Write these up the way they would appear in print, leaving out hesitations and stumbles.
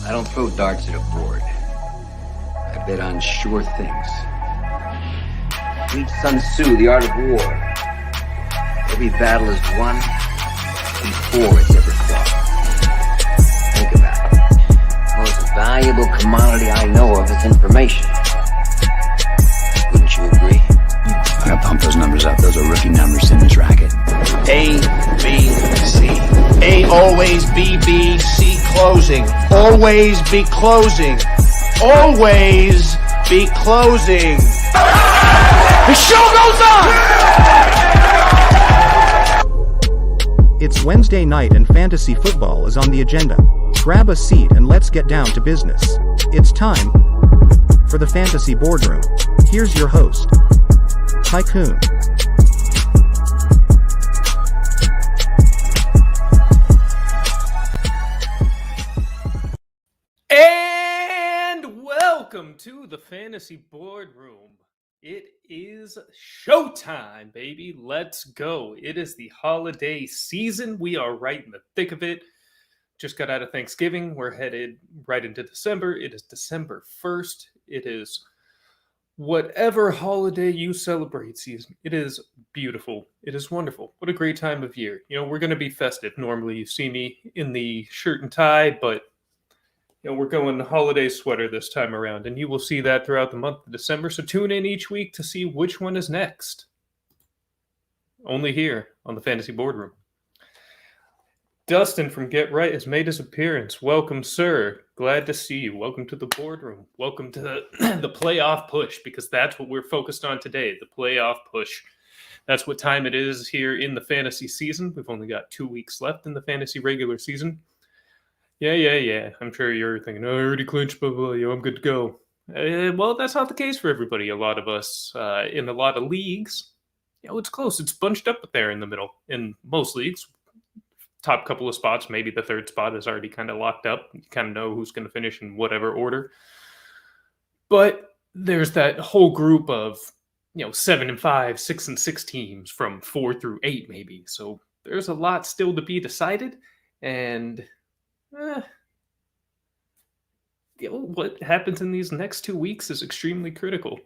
I don't throw darts at a board. I bet on sure things. Read Sun Tzu, The Art of War. Every battle is won before it's ever fought. Think about it. The most valuable commodity I know of is information. Wouldn't you agree? I gotta pump those numbers up. Those are rookie numbers in this racket. A, B, C. A, always B, B, C, closing. Always be closing. Always be closing. The show goes on! It's Wednesday night and fantasy football is on the agenda. Grab a seat and let's get down to business. It's time for the Fantasy Boardroom. Here's your host, Tycoon. And welcome to the Fantasy Boardroom. It is showtime, baby. Let's go. It is the holiday season. We are right in the thick of it. Just got out of Thanksgiving. We're headed right into December. It is December 1st. It is whatever holiday you celebrate season. It is beautiful. It is wonderful. What a great time of year. You know, we're going to be festive. Normally you see me in the shirt and tie, but you know, we're going holiday sweater this time around, and you will see that throughout the month of December. So tune in each week to see which one is next. Only here on the Fantasy Boardroom. Dustin from Get Right has made his appearance. Welcome, sir. Glad to see you. Welcome to the boardroom. Welcome to the playoff push, because that's what we're focused on today, the playoff push. That's what time it is here in the fantasy season. We've only got 2 weeks left in the fantasy regular season. Yeah. I'm sure you're thinking, oh, I already clinched, blah, blah, blah, I'm good to go. Well, that's not the case for everybody. A lot of us in a lot of leagues, you know, it's close. It's bunched up there in the middle. In most leagues, top couple of spots, maybe the third spot is already kind of locked up. You kind of know who's going to finish in whatever order. But there's that whole group of, 7 and 5, 6 and 6 teams from 4 through 8, maybe. So there's a lot still to be decided. And what happens in these next 2 weeks is extremely critical.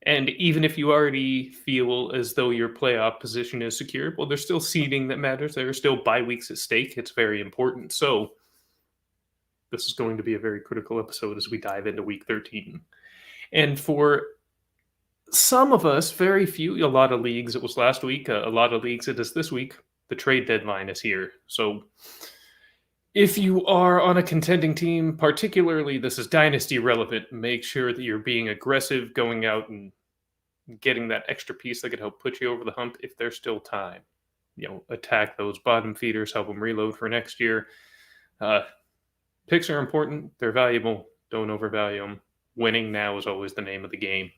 And even if you already feel as though your playoff position is secure, well, there's still seeding that matters. There are still bye weeks at stake. It's very important. So this is going to be a very critical episode as we dive into week 13. And for some of us, very few, a lot of leagues, it was last week. A lot of leagues, it is this week. The trade deadline is here. So if you are on a contending team, particularly this is dynasty relevant, make sure that you're being aggressive, going out and getting that extra piece that could help put you over the hump if there's still time. Attack those bottom feeders, help them reload for next year. Picks are important. They're valuable. Don't overvalue them. Winning now is always the name of the game.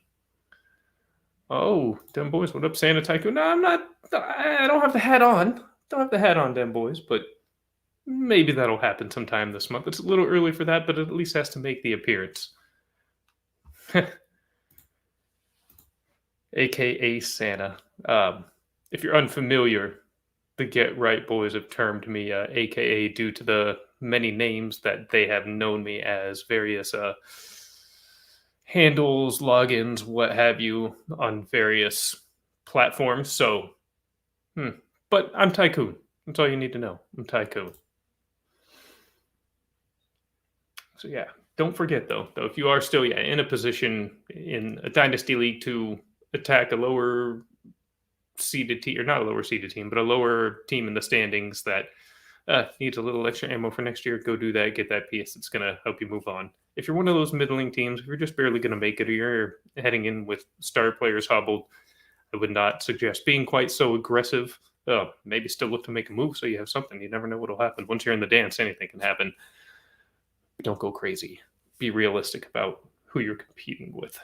Oh, Dem Boys, what up, Santa Tycoon? No, I'm not. I don't have the hat on. Don't have the hat on, Dem Boys, but maybe that'll happen sometime this month. It's a little early for that, but it at least has to make the appearance. AKA Santa. If you're unfamiliar, the Get Right Boys have termed me AKA due to the many names that they have known me as, various handles, logins, what have you, on various platforms. So, but I'm Tycoon. That's all you need to know. I'm Tycoon. So yeah, don't forget though, if you are still in a position in a dynasty league to attack a lower seeded team, or not a lower seeded team, but a lower team in the standings that needs a little extra ammo for next year, go do that, get that piece. It's going to help you move on. If you're one of those middling teams, if you're just barely going to make it, or you're heading in with star players hobbled, I would not suggest being quite so aggressive. Maybe still look to make a move so you have something. You never know what will happen. Once you're in the dance, anything can happen. Don't go crazy. Be realistic about who you're competing with.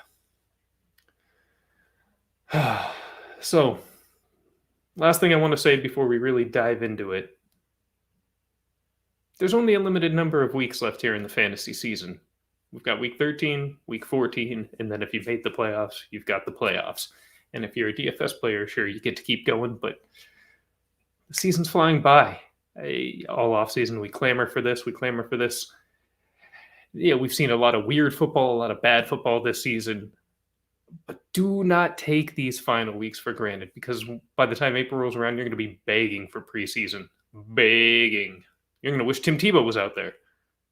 So, last thing I want to say before we really dive into it. There's only a limited number of weeks left here in the fantasy season. We've got week 13, week 14, and then if you made the playoffs, you've got the playoffs. And if you're a DFS player, sure, you get to keep going, but the season's flying by. All offseason, we clamor for this. Yeah, we've seen a lot of weird football, a lot of bad football this season. But do not take these final weeks for granted, because by the time April rolls around, you're going to be begging for preseason. Begging. You're going to wish Tim Tebow was out there.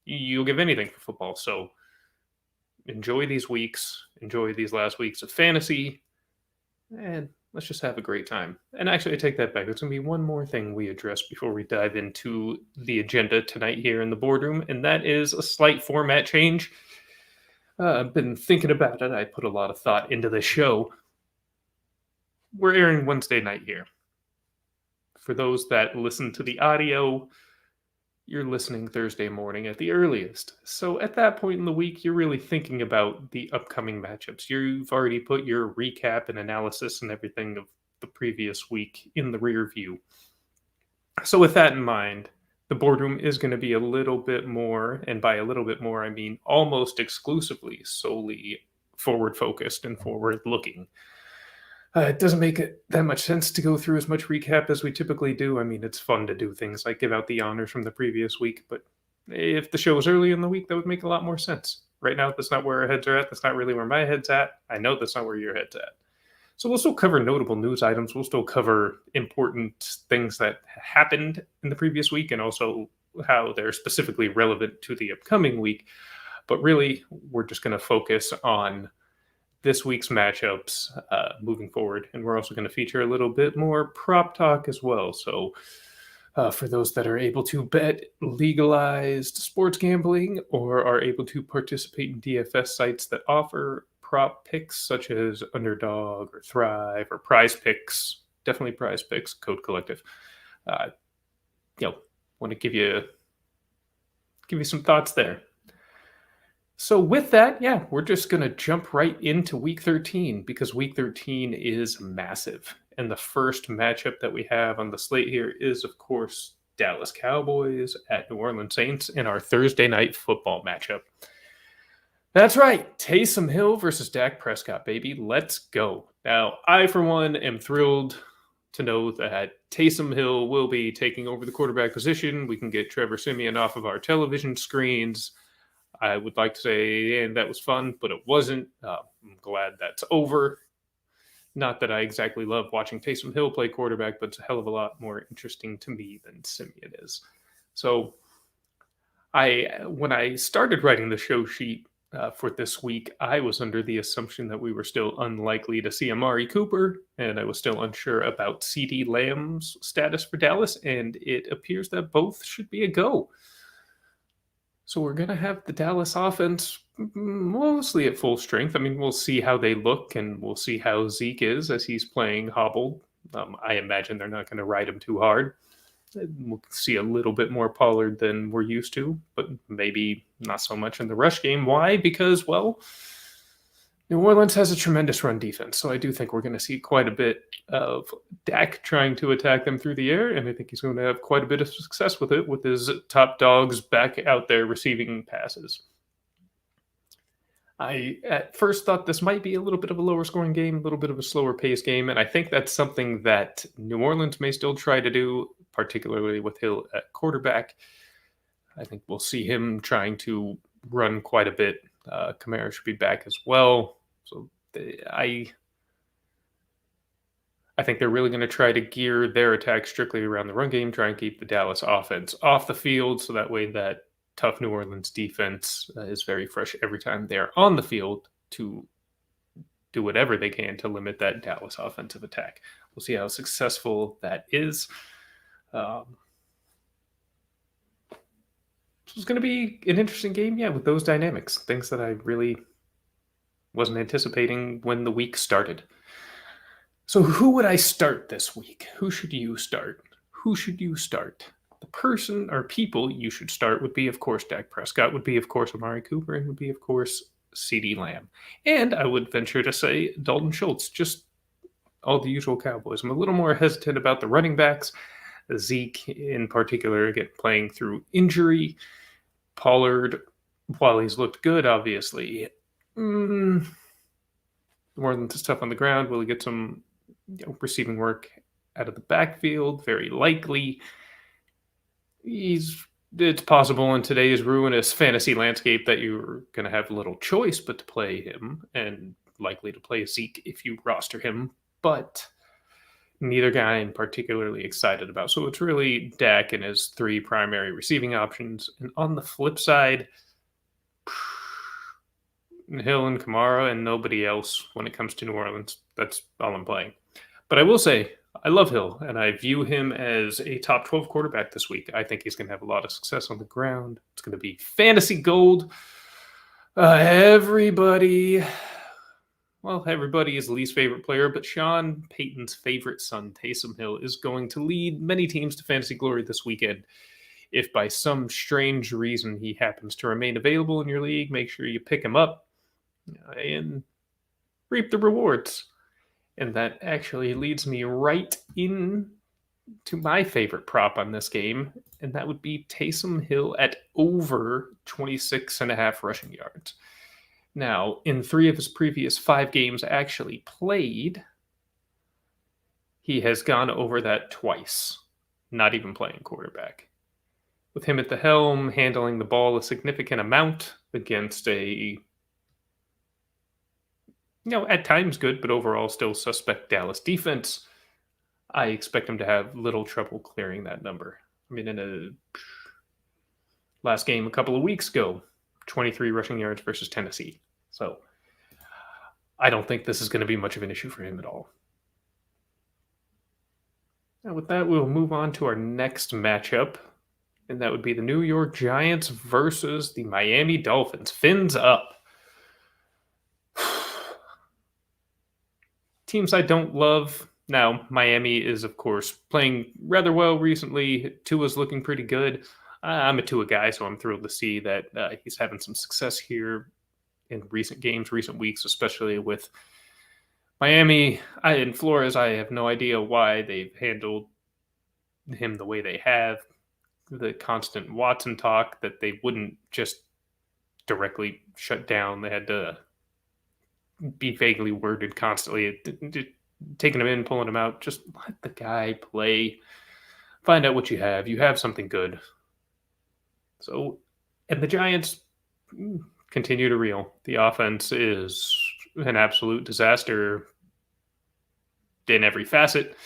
You'll give anything for football. So enjoy these weeks. Enjoy these last weeks of fantasy. And let's just have a great time. And actually, I take that back. There's going to be one more thing we address before we dive into the agenda tonight here in the boardroom, and that is a slight format change. I've been thinking about it. I put a lot of thought into the show. We're airing Wednesday night here. For those that listen to the audio, you're listening Thursday morning at the earliest. So at that point in the week, you're really thinking about the upcoming matchups. You've already put your recap and analysis and everything of the previous week in the rear view. So with that in mind, the boardroom is going to be a little bit more, and by a little bit more, I mean almost exclusively solely forward focused and forward looking. It doesn't make it that much sense to go through as much recap as we typically do. I mean, it's fun to do things like give out the honors from the previous week, but if the show was early in the week, that would make a lot more sense. Right now, that's not where our heads are at. That's not really where my head's at. I know that's not where your head's at. So we'll still cover notable news items. We'll still cover important things that happened in the previous week and also how they're specifically relevant to the upcoming week. But really, we're just going to focus on this week's matchups moving forward. And we're also going to feature a little bit more prop talk as well. So for those that are able to bet legalized sports gambling or are able to participate in DFS sites that offer prop picks such as Underdog or Thrive or Prize Picks, definitely Prize Picks, Code Collective. Want to give you some thoughts there. So with that, we're just going to jump right into Week 13 because Week 13 is massive. And the first matchup that we have on the slate here is, of course, Dallas Cowboys at New Orleans Saints in our Thursday night football matchup. That's right. Taysom Hill versus Dak Prescott, baby. Let's go. Now, I, for one, am thrilled to know that Taysom Hill will be taking over the quarterback position. We can get Trevor Siemian off of our television screens. I would like to say, and that was fun, but it wasn't. I'm glad that's over. Not that I exactly love watching Taysom Hill play quarterback, but it's a hell of a lot more interesting to me than Siemian is. So when I started writing the show sheet for this week, I was under the assumption that we were still unlikely to see Amari Cooper, and I was still unsure about CeeDee Lamb's status for Dallas, and it appears that both should be a go. So we're going to have the Dallas offense mostly at full strength. I mean, we'll see how they look, and we'll see how Zeke is as he's playing hobbled. I imagine they're not going to ride him too hard. We'll see a little bit more Pollard than we're used to, but maybe not so much in the rush game. Why? Because, well, New Orleans has a tremendous run defense, so I do think we're going to see quite a bit of Dak trying to attack them through the air, and I think he's going to have quite a bit of success with it with his top dogs back out there receiving passes. I at first thought this might be a little bit of a lower scoring game, a little bit of a slower pace game, and I think that's something that New Orleans may still try to do, particularly with Hill at quarterback. I think we'll see him trying to run quite a bit. Kamara should be back as well. So I think they're really going to try to gear their attack strictly around the run game, try and keep the Dallas offense off the field so that way that tough New Orleans defense is very fresh every time they're on the field to do whatever they can to limit that Dallas offensive attack. We'll see how successful that is. It's going to be an interesting game, with those dynamics, things that I really wasn't anticipating when the week started. So who would I start this week? Who should you start? The person or people you should start would be, of course, Dak Prescott, would be, of course, Amari Cooper, and would be, of course, CeeDee Lamb. And I would venture to say Dalton Schultz, just all the usual Cowboys. I'm a little more hesitant about the running backs. Zeke, in particular, playing through injury. Pollard, while he's looked good, obviously, more than stuff on the ground. Will he get some receiving work out of the backfield? Very likely. He's it's possible in today's ruinous fantasy landscape that you're going to have little choice but to play him, and likely to play Zeke if you roster him, but neither guy I'm particularly excited about. So it's really Dak and his 3 primary receiving options. And on the flip side, Hill and Kamara and nobody else when it comes to New Orleans. That's all I'm playing. But I will say, I love Hill, and I view him as a top 12 quarterback this week. I think he's going to have a lot of success on the ground. It's going to be fantasy gold. Everybody's least favorite player, but Sean Payton's favorite son, Taysom Hill, is going to lead many teams to fantasy glory this weekend. If by some strange reason he happens to remain available in your league, make sure you pick him up and reap the rewards. And that actually leads me right in to my favorite prop on this game, and that would be Taysom Hill at over 26.5 rushing yards. Now, in 3 of his previous 5 games actually played, he has gone over that twice, not even playing quarterback. With him at the helm, handling the ball a significant amount against a, at times good, but overall still suspect Dallas defense, I expect him to have little trouble clearing that number. I mean, in a last game a couple of weeks ago, 23 rushing yards versus Tennessee. So I don't think this is going to be much of an issue for him at all. And with that, we'll move on to our next matchup, and that would be the New York Giants versus the Miami Dolphins. Fins up. Teams I don't love. Now, Miami is, of course, playing rather well recently. Tua's looking pretty good. I'm a Tua guy, so I'm thrilled to see that he's having some success here in recent games, recent weeks, especially with Miami. And Flores, I have no idea why they've handled him the way they have. The constant Watson talk that they wouldn't just directly shut down. They had to be vaguely worded constantly, taking him in, pulling him out. Just let the guy play. Find out what you have. You have something good. So, and the Giants continue to reel. The offense is an absolute disaster in every facet.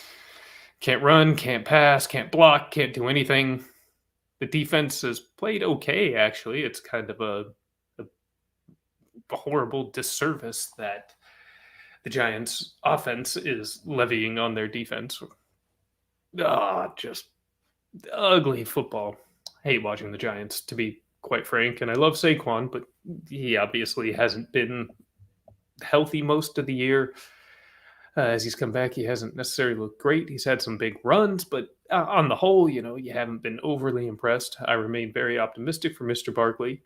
Can't run, can't pass, can't block, can't do anything. The defense has played okay, actually. It's kind of a horrible disservice that the Giants' offense is levying on their defense. Just ugly football. I hate watching the Giants, to be quite frank. And I love Saquon, but he obviously hasn't been healthy most of the year. As he's come back, he hasn't necessarily looked great. He's had some big runs, but on the whole, you haven't been overly impressed. I remain very optimistic for Mr. Barkley.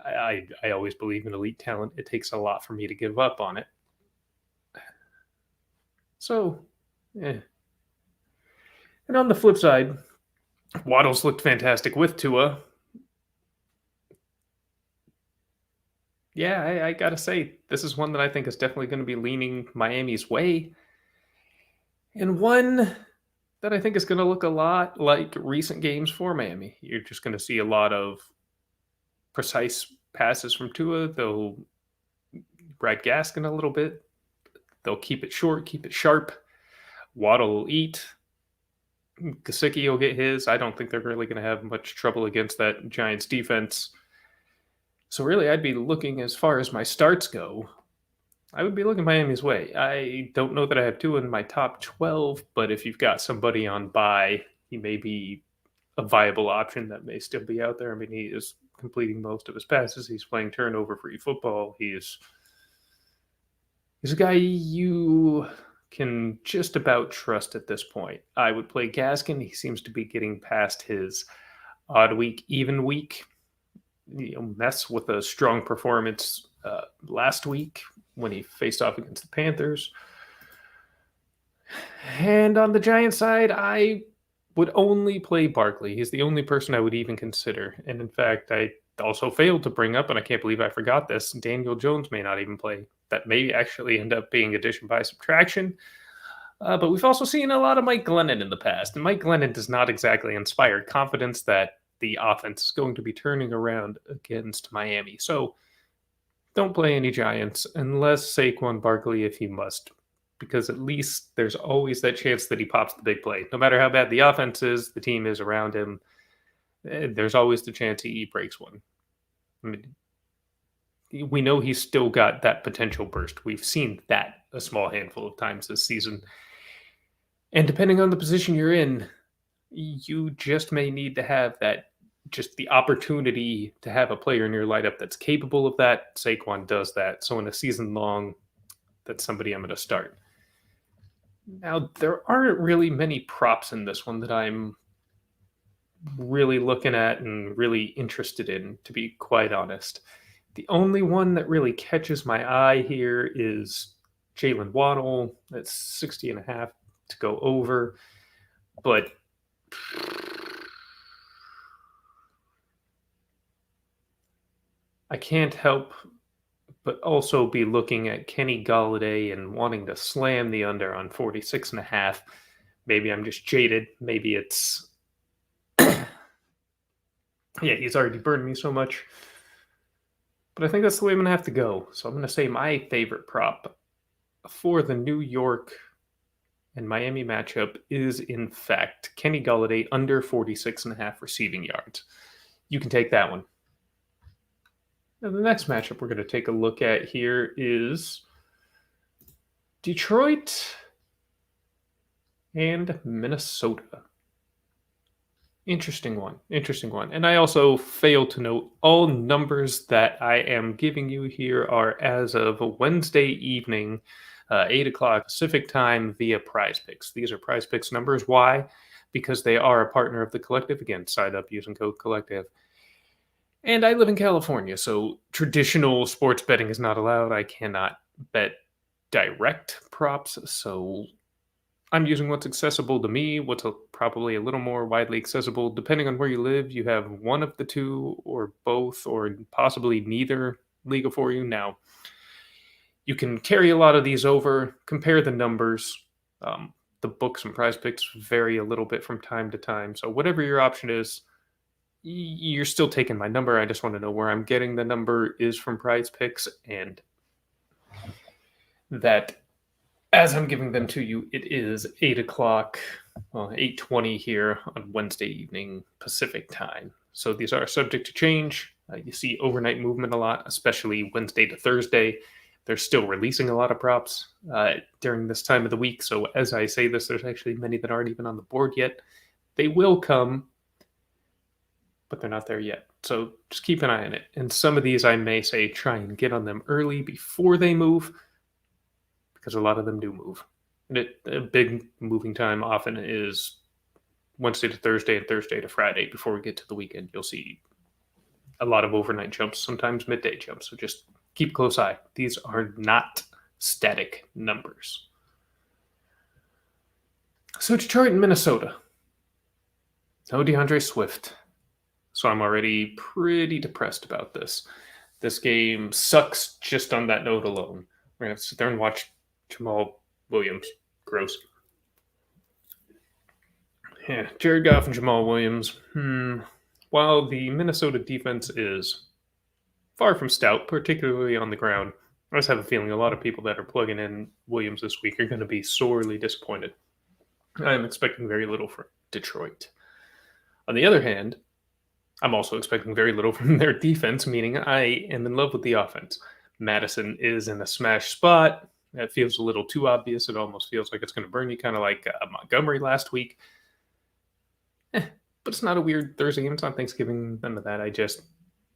I always believe in elite talent. It takes a lot for me to give up on it. So, And on the flip side, Waddle's looked fantastic with Tua. Yeah, I gotta say, this is one that I think is definitely going to be leaning Miami's way. And one that I think is going to look a lot like recent games for Miami. You're just going to see a lot of precise passes from Tua. They'll ride Gaskin a little bit. They'll keep it short, keep it sharp. Waddle will eat. Gesicki will get his. I don't think they're really going to have much trouble against that Giants defense. So really, I'd be looking, as far as my starts go, I would be looking Miami's way. I don't know that I have Tua in my top 12, but if you've got somebody on bye, he may be a viable option that may still be out there. I mean, he is completing most of his passes. He's playing turnover-free football. He's a guy you can just about trust at this point. I would play Gaskin. He seems to be getting past his odd week, even week mess with a strong performance last week when he faced off against the Panthers. And on the Giants side, I would only play Barkley. He's the only person I would even consider. And in fact, I also failed to bring up, and I can't believe I forgot this, Daniel Jones may not even play. That may actually end up being addition by subtraction. But we've also seen a lot of Mike Glennon in the past. And Mike Glennon does not exactly inspire confidence that the offense is going to be turning around against Miami. So don't play any Giants unless Saquon Barkley if you must, because at least there's always that chance that he pops the big play. No matter how bad the offense is, the team is around him, there's always the chance he breaks one. I mean, we know he's still got that potential burst. We've seen that a small handful of times this season. And depending on the position you're in, you just may need to have that, just the opportunity to have a player in your lineup that's capable of that. Saquon does that. So in a season long, that's somebody I'm going to start. Now, there aren't really many props in this one that I'm really looking at and really interested in, to be quite honest. The only one that really catches my eye here is Jalen Waddle. That's 60.5 to go over. But I can't help but also be looking at Kenny Golladay and wanting to slam the under on 46.5. Maybe I'm just jaded. Maybe it's... yeah, he's already burned me so much. But I think that's the way I'm going to have to go. So I'm going to say my favorite prop for the New York and Miami matchup is, in fact, Kenny Golladay under 46.5 receiving yards. You can take that one. Now, the next matchup we're going to take a look at here is Detroit and Minnesota. Interesting one. And I also failed to note all numbers that I am giving you here are as of Wednesday evening, 8 o'clock Pacific time via Prize Picks. These are Prize Picks numbers. Why? Because they are a partner of the Collective. Again, sign up using code Collective. And I live in California, so traditional sports betting is not allowed. I cannot bet direct props, so I'm using what's accessible to me, what's probably a little more widely accessible. Depending on where you live, you have one of the two or both or possibly neither legal for you. Now, you can carry a lot of these over, compare the numbers. The books and Prize Picks vary a little bit from time to time, so whatever your option is, you're still taking my number. I just want to know where I'm getting the number is from Prize Picks, and that as I'm giving them to you, it is 8 o'clock, 8:20 here on Wednesday evening Pacific time. So these are subject to change. You see overnight movement a lot, especially Wednesday to Thursday. They're still releasing a lot of props during this time of the week. So as I say this, there's actually many that aren't even on the board yet. They will come, but they're not there yet. So just keep an eye on it. And some of these I may say try and get on them early before they move, because a lot of them do move. And a big moving time often is Wednesday to Thursday and Thursday to Friday. Before we get to the weekend, you'll see a lot of overnight jumps, sometimes midday jumps. So just keep a close eye. These are not static numbers. So Detroit and Minnesota. No DeAndre Swift. So I'm already pretty depressed about this. This game sucks just on that note alone. We're going to sit there and watch Jamal Williams. Gross. Yeah, Jared Goff and Jamal Williams. While the Minnesota defense is far from stout, particularly on the ground, I just have a feeling a lot of people that are plugging in Williams this week are going to be sorely disappointed. I'm expecting very little from Detroit. On the other hand, I'm also expecting very little from their defense, meaning I am in love with the offense. Madison is in a smash spot. That feels a little too obvious. It almost feels like it's going to burn you, kind of like Montgomery last week. But it's not a weird Thursday game. It's not Thanksgiving, none of that. I just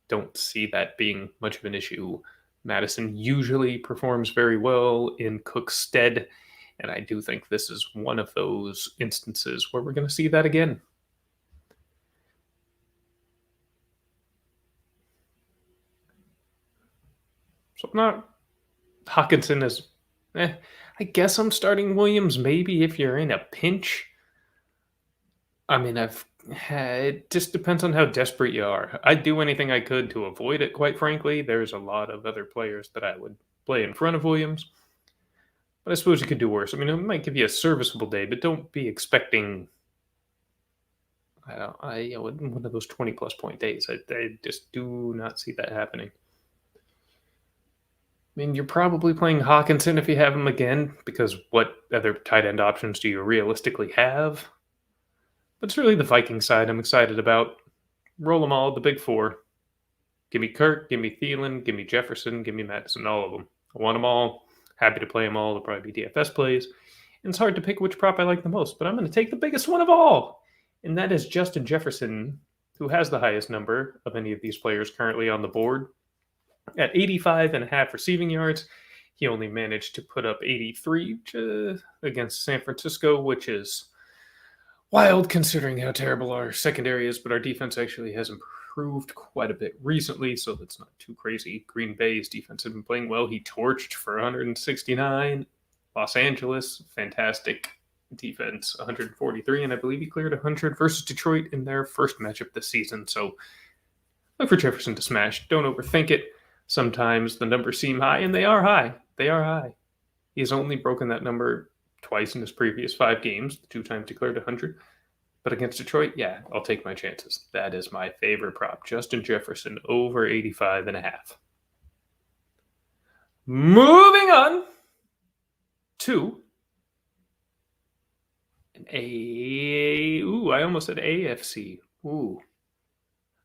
don't see that being much of an issue. Madison usually performs very well in Cook's stead, and I do think this is one of those instances where we're going to see that again. So I'm not... Hawkinson is... I guess I'm starting Williams maybe if you're in a pinch. I mean, it just depends on how desperate you are. I'd do anything I could to avoid it, quite frankly. There's a lot of other players that I would play in front of Williams. But I suppose you could do worse. I mean, it might give you a serviceable day, but don't be expecting one of those 20-plus point days. I just do not see that happening. I mean, you're probably playing Hawkinson if you have him again, because what other tight end options do you realistically have? But it's really the Viking side I'm excited about. Roll them all, the big four. Give me Kirk, give me Thielen, give me Jefferson, give me Madison, all of them. I want them all. Happy to play them all. They'll probably be DFS plays. And it's hard to pick which prop I like the most, but I'm going to take the biggest one of all. And that is Justin Jefferson, who has the highest number of any of these players currently on the board. At 85.5 receiving yards, he only managed to put up 83 against San Francisco, which is wild considering how terrible our secondary is, but our defense actually has improved quite a bit recently, so that's not too crazy. Green Bay's defense has been playing well. He torched for 169. Los Angeles, fantastic defense, 143, and I believe he cleared 100 versus Detroit in their first matchup this season. So look for Jefferson to smash. Don't overthink it. Sometimes the numbers seem high, and they are high. They are high. He has only broken that number twice in his previous 5 games, the 2 times he cleared 100. But against Detroit, yeah, I'll take my chances. That is my favorite prop. Justin Jefferson over 85.5. Moving on to I almost said AFC. Ooh.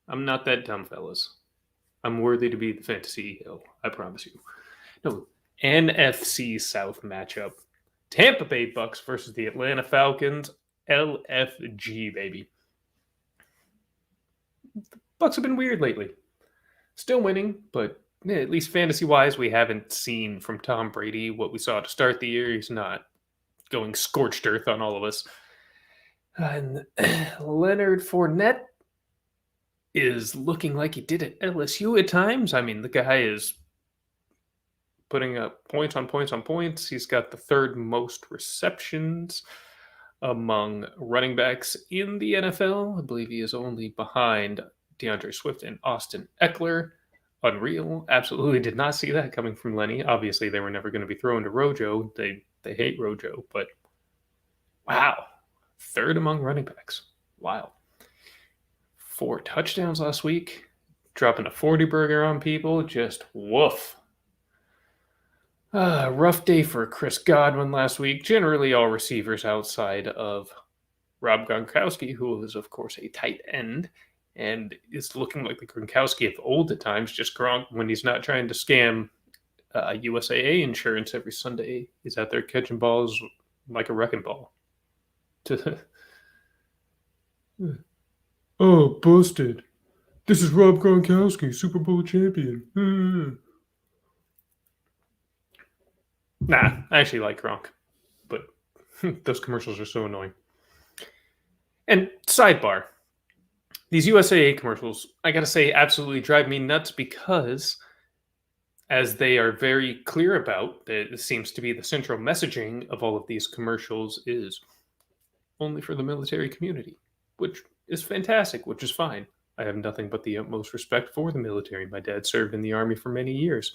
I'm not that dumb, fellas. I'm worthy to be the fantasy hill, I promise you. No, NFC South matchup. Tampa Bay Bucks versus the Atlanta Falcons. LFG, baby. The Bucks have been weird lately. Still winning, but at least fantasy-wise, we haven't seen from Tom Brady what we saw to start the year. He's not going scorched earth on all of us. And Leonard Fournette is looking like he did at LSU at times. I mean, the guy is putting up points on points on points. He's got the 3rd most receptions among running backs in the NFL. I believe he is only behind DeAndre Swift and Austin Eckler. Unreal. Absolutely did not see that coming from Lenny. Obviously, they were never going to be thrown to Rojo. They hate Rojo, but wow. 3rd among running backs. Wow. 4 touchdowns last week. Dropping a 40 burger on people. Just woof. Rough day for Chris Godwin last week. Generally, all receivers outside of Rob Gronkowski, who is, of course, a tight end, and is looking like the Gronkowski of old at times. Just Gronk, when he's not trying to scam USAA insurance every Sunday, he's out there catching balls like a wrecking ball. Oh, busted. This is Rob Gronkowski, Super Bowl champion. Nah, I actually like Gronk, but those commercials are so annoying. And sidebar, these USAA commercials, I gotta say, absolutely drive me nuts because, as they are very clear about, it seems to be the central messaging of all of these commercials is only for the military community, which is fantastic, which is fine. I have nothing but the utmost respect for the military. My dad served in the Army for many years.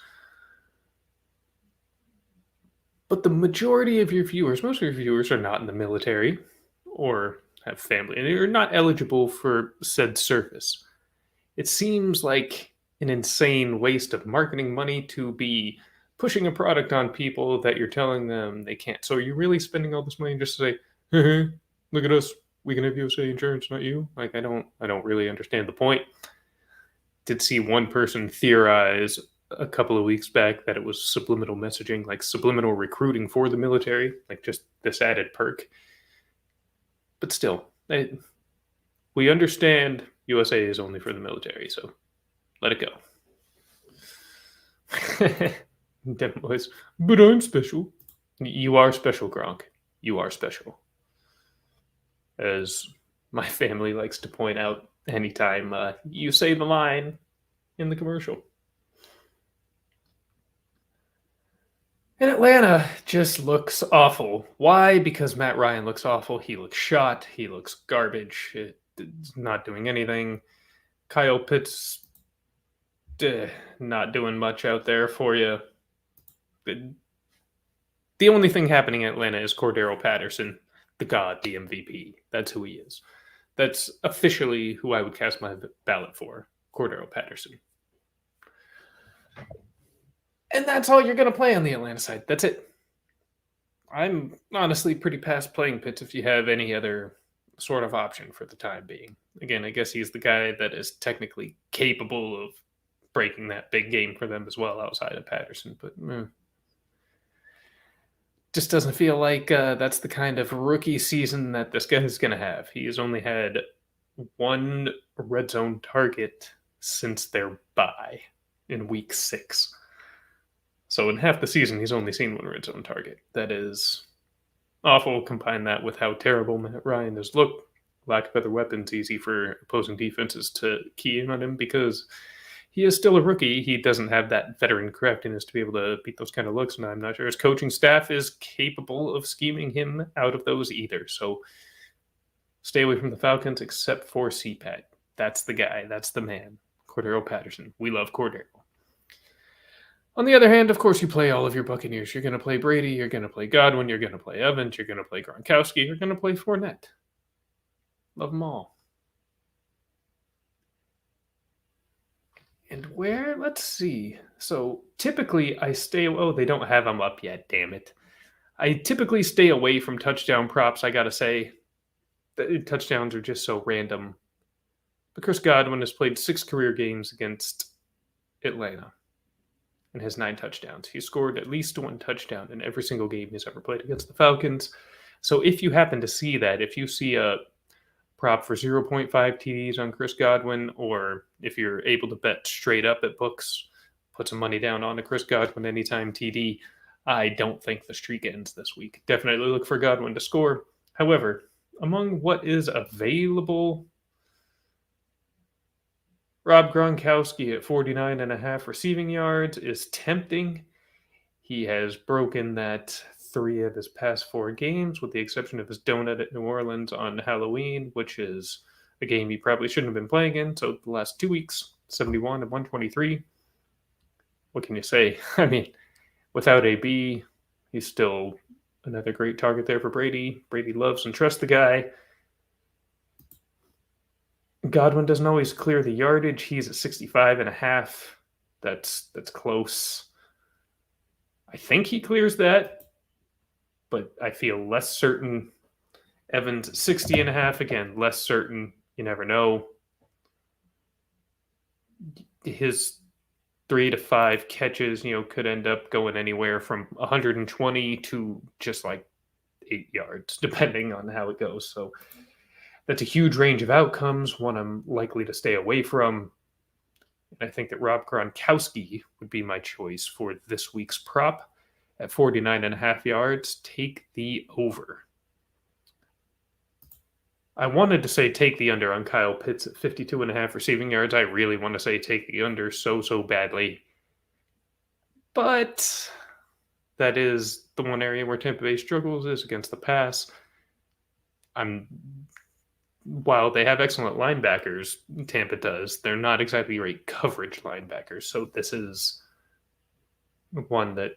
But the majority of your viewers, most of your viewers are not in the military or have family, and they're not eligible for said service. It seems like an insane waste of marketing money to be pushing a product on people that you're telling them they can't. So are you really spending all this money just to say, hey, look at us, we can have USA insurance, not you? Like, I don't really understand the point. Did see one person theorize a couple of weeks back that it was subliminal messaging, like subliminal recruiting for the military, like just this added perk. But still, we understand USA is only for the military, so let it go. Devin boys, but I'm special. You are special, Gronk. You are special. As my family likes to point out anytime you say the line in the commercial. And Atlanta just looks awful. Why? Because Matt Ryan looks awful. He looks shot. He looks garbage. It's not doing anything. Kyle Pitts, not doing much out there for you. The only thing happening in Atlanta is Cordero Patterson, the god, the MVP. That's who he is. That's officially who I would cast my ballot for, Cordero Patterson. And that's all you're going to play on the Atlanta side. That's it. I'm honestly pretty past playing Pitts if you have any other sort of option for the time being. Again, I guess he's the guy that is technically capable of breaking that big game for them as well outside of Patterson, but just doesn't feel like that's the kind of rookie season that this guy is going to have. He has only had one red zone target since their bye in week 6. So in half the season, he's only seen one red zone target. That is awful. Combine that with how terrible Matt Ryan has looked. Lack of other weapons, easy for opposing defenses to key in on him because he is still a rookie. He doesn't have that veteran craftiness to be able to beat those kind of looks, and I'm not sure his coaching staff is capable of scheming him out of those either. So stay away from the Falcons except for CPAT. That's the guy. That's the man. Cordero Patterson. We love Cordero. On the other hand, of course, you play all of your Buccaneers. You're going to play Brady. You're going to play Godwin. You're going to play Evans. You're going to play Gronkowski. You're going to play Fournette. Love them all. And where? Let's see. So typically I stay... Oh, they don't have them up yet. Damn it. I typically stay away from touchdown props, I got to say. The touchdowns are just so random. But Chris Godwin has played 6 career games against Atlanta and has 9 touchdowns. He scored at least 1 touchdown in every single game he's ever played against the Falcons. So if you happen to see that, if you see a prop for 0.5 TDs on Chris Godwin, or if you're able to bet straight up at books, put some money down on a Chris Godwin anytime TD, I don't think the streak ends this week. Definitely look for Godwin to score. However, among what is available, Rob Gronkowski at 49.5 receiving yards is tempting. He has broken that 3 of his past 4 games, with the exception of his donut at New Orleans on Halloween, which is a game he probably shouldn't have been playing in. So the last 2 weeks, 71 and 123. What can you say? I mean, without AB, he's still another great target there for Brady. Brady loves and trusts the guy. Godwin doesn't always clear the yardage. He's at 65.5. That's close. I think he clears that, but I feel less certain. Evans at 60.5. Again, less certain. You never know. His 3 to 5 catches, could end up going anywhere from 120 to just like 8 yards, depending on how it goes. So that's a huge range of outcomes, one I'm likely to stay away from. And I think that Rob Gronkowski would be my choice for this week's prop at 49.5 yards. Take the over. I wanted to say take the under on Kyle Pitts at 52.5 receiving yards. I really want to say take the under so badly. But that is the one area where Tampa Bay struggles, is against the pass. While they have excellent linebackers, Tampa does, they're not exactly great coverage linebackers. So this is one that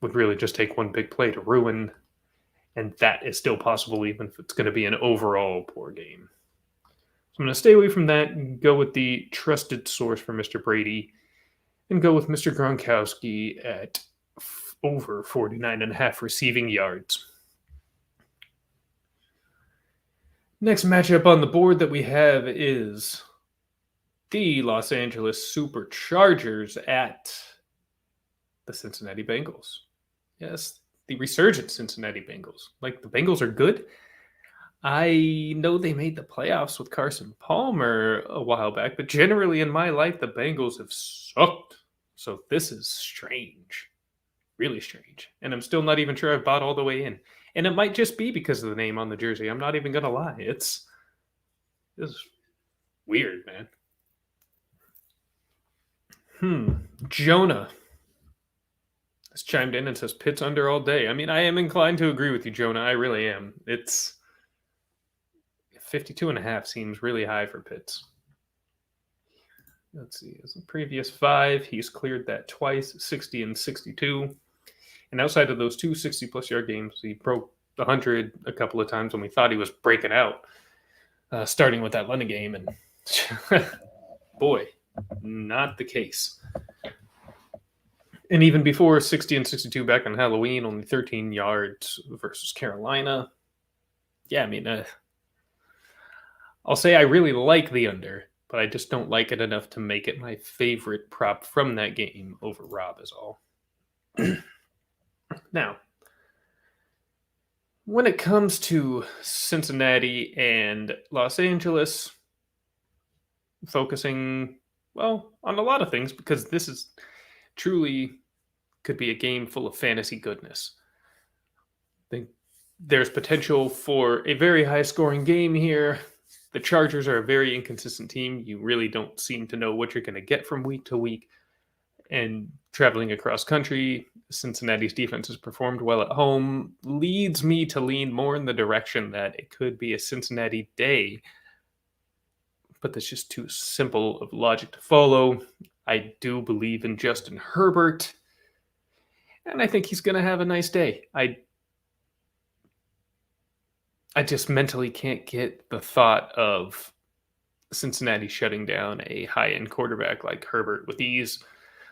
would really just take one big play to ruin. And that is still possible even if it's going to be an overall poor game. So I'm going to stay away from that and go with the trusted source for Mr. Brady and go with Mr. Gronkowski at over 49.5 receiving yards. Next matchup on the board that we have is the Los Angeles Superchargers at the Cincinnati Bengals. Yes, the resurgent Cincinnati Bengals. Like, the Bengals are good. I know they made the playoffs with Carson Palmer a while back, but generally in my life, the Bengals have sucked. So this is strange. Really strange. And I'm still not even sure I've bought all the way in. And it might just be because of the name on the jersey. I'm not even going to lie. This is weird, man. Jonah has chimed in and says Pitts under all day. I mean, I am inclined to agree with you, Jonah. I really am. It's 52.5 seems really high for Pitts. Let's see. As the previous 5, he's cleared that twice, 60 and 62. And outside of those 2 60-plus yard games, he broke 100 a couple of times when we thought he was breaking out. starting with that London game, and boy, not the case. And even before 60 and 62 back on Halloween, only 13 yards versus Carolina. Yeah, I mean, I'll say I really like the under, but I just don't like it enough to make it my favorite prop from that game over Rob is all. Now, when it comes to Cincinnati and Los Angeles, focusing, well, on a lot of things, because this is truly could be a game full of fantasy goodness. I think there's potential for a very high scoring game here. The Chargers are a very inconsistent team. You really don't seem to know what you're going to get from week to week. And traveling across country, Cincinnati's defense has performed well at home, leads me to lean more in the direction that it could be a Cincinnati day. But that's just too simple of logic to follow. I do believe in Justin Herbert, and I think he's going to have a nice day. I just mentally can't get the thought of Cincinnati shutting down a high-end quarterback like Herbert with ease,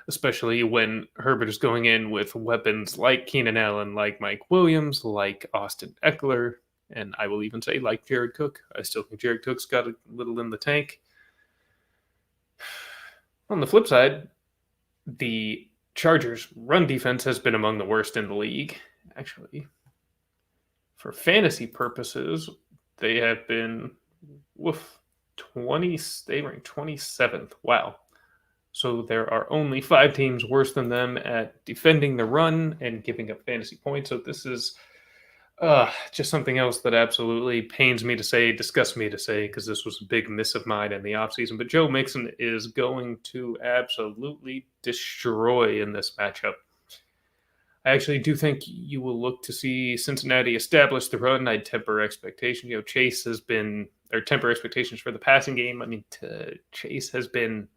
especially when Herbert is going in with weapons like Keenan Allen, like Mike Williams, like Austin Eckler, and I will even say like Jared Cook. I still think Jared Cook's got a little in the tank. On the flip side, the Chargers' run defense has been among the worst in the league. Actually, for fantasy purposes, they have been they ranked 27th. Wow. So there are only 5 teams worse than them at defending the run and giving up fantasy points. So this is just something else that absolutely pains me to say, disgusts me to say, because this was a big miss of mine in the offseason. But Joe Mixon is going to absolutely destroy in this matchup. I actually do think you will look to see Cincinnati establish the run. I'd temper expectations. Chase has been, or temper expectations for the passing game. I mean, Chase has been,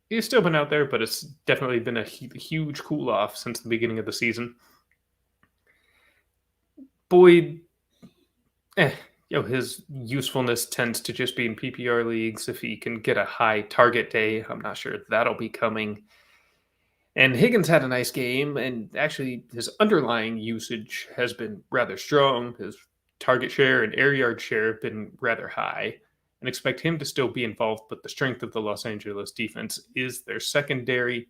he's still been out there, but it's definitely been a huge cool-off since the beginning of the season. Boyd, his usefulness tends to just be in PPR leagues. If he can get a high target day, I'm not sure that'll be coming. And Higgins had a nice game, and actually his underlying usage has been rather strong. His target share and air yard share have been rather high. And expect him to still be involved, but the strength of the Los Angeles defense is their secondary.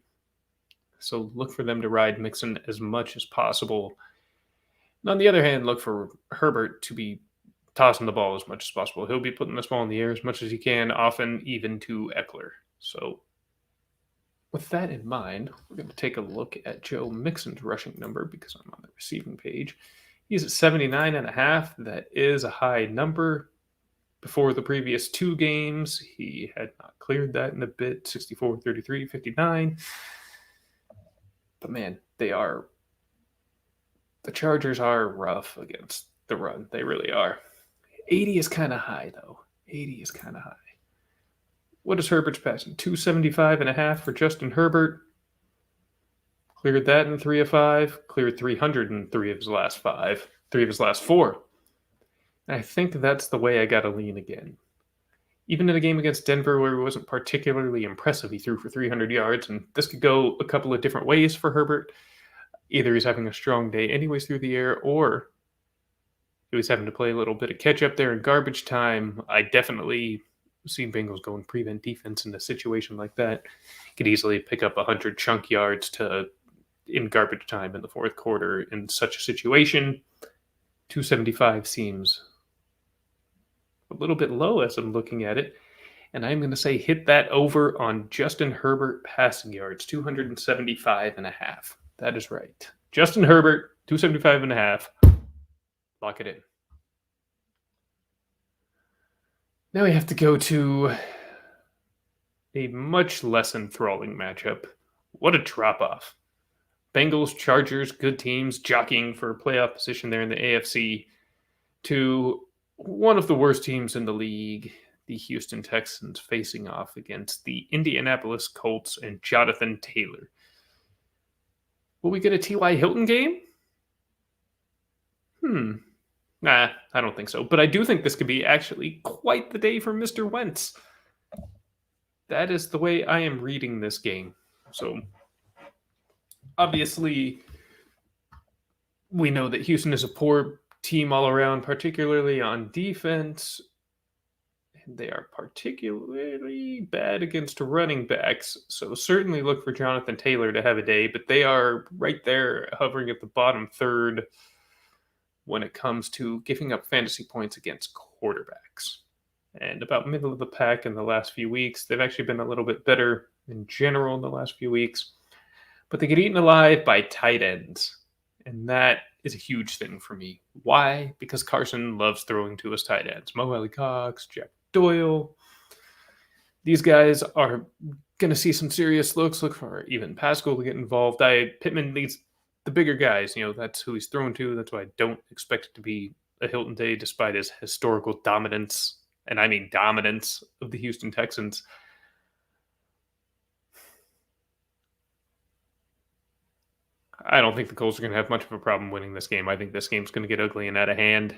So look for them to ride Mixon as much as possible. And on the other hand, look for Herbert to be tossing the ball as much as possible. He'll be putting the ball in the air as much as he can, often even to Eckler. So with that in mind, we're going to take a look at Joe Mixon's rushing number because I'm on the receiving page. He's at 79.5. That is a high number. Before the previous 2 games, he had not cleared that in a bit, 64, 33, 59. But man, the Chargers are rough against the run. They really are. 80 is kind of high, though. 80 is kind of high. What is Herbert's passing? 275.5 for Justin Herbert. Cleared that in 3 of 5. Cleared 300 in 3 of his last 5. 3 of his last 4. I think that's the way I got to lean again. Even in a game against Denver where he wasn't particularly impressive, he threw for 300 yards, and this could go a couple of different ways for Herbert. Either he's having a strong day anyways through the air, or he was having to play a little bit of catch-up there in garbage time. I definitely see Bengals going prevent defense in a situation like that. Could easily pick up 100 chunk yards in garbage time in the fourth quarter in such a situation. 275 seems a little bit low as I'm looking at it. And I'm going to say hit that over on Justin Herbert passing yards, 275.5. That is right. Justin Herbert, 275.5. Lock it in. Now we have to go to a much less enthralling matchup. What a drop-off. Bengals, Chargers, good teams, jockeying for playoff position there in the AFC, to one of the worst teams in the league, the Houston Texans, facing off against the Indianapolis Colts and Jonathan Taylor. Will we get a T.Y. Hilton game? Nah, I don't think so. But I do think this could be actually quite the day for Mr. Wentz. That is the way I am reading this game. So, obviously, we know that Houston is a poor team all around, particularly on defense. They are particularly bad against running backs. So, certainly look for Jonathan Taylor to have a day, but they are right there hovering at the bottom third when it comes to giving up fantasy points against quarterbacks. And about middle of the pack in the last few weeks. They've actually been a little bit better in general in the last few weeks. But they get eaten alive by tight ends. And that is a huge thing for me. Why? Because Carson loves throwing to his tight ends. Mo Alley Cox, Jack Doyle. These guys are going to see some serious looks. Look for even Pascal to get involved. Pittman needs the bigger guys. That's who he's throwing to. That's why I don't expect it to be a Hilton day despite his historical dominance. And I mean dominance of the Houston Texans. I don't think the Colts are going to have much of a problem winning this game. I think this game's going to get ugly and out of hand.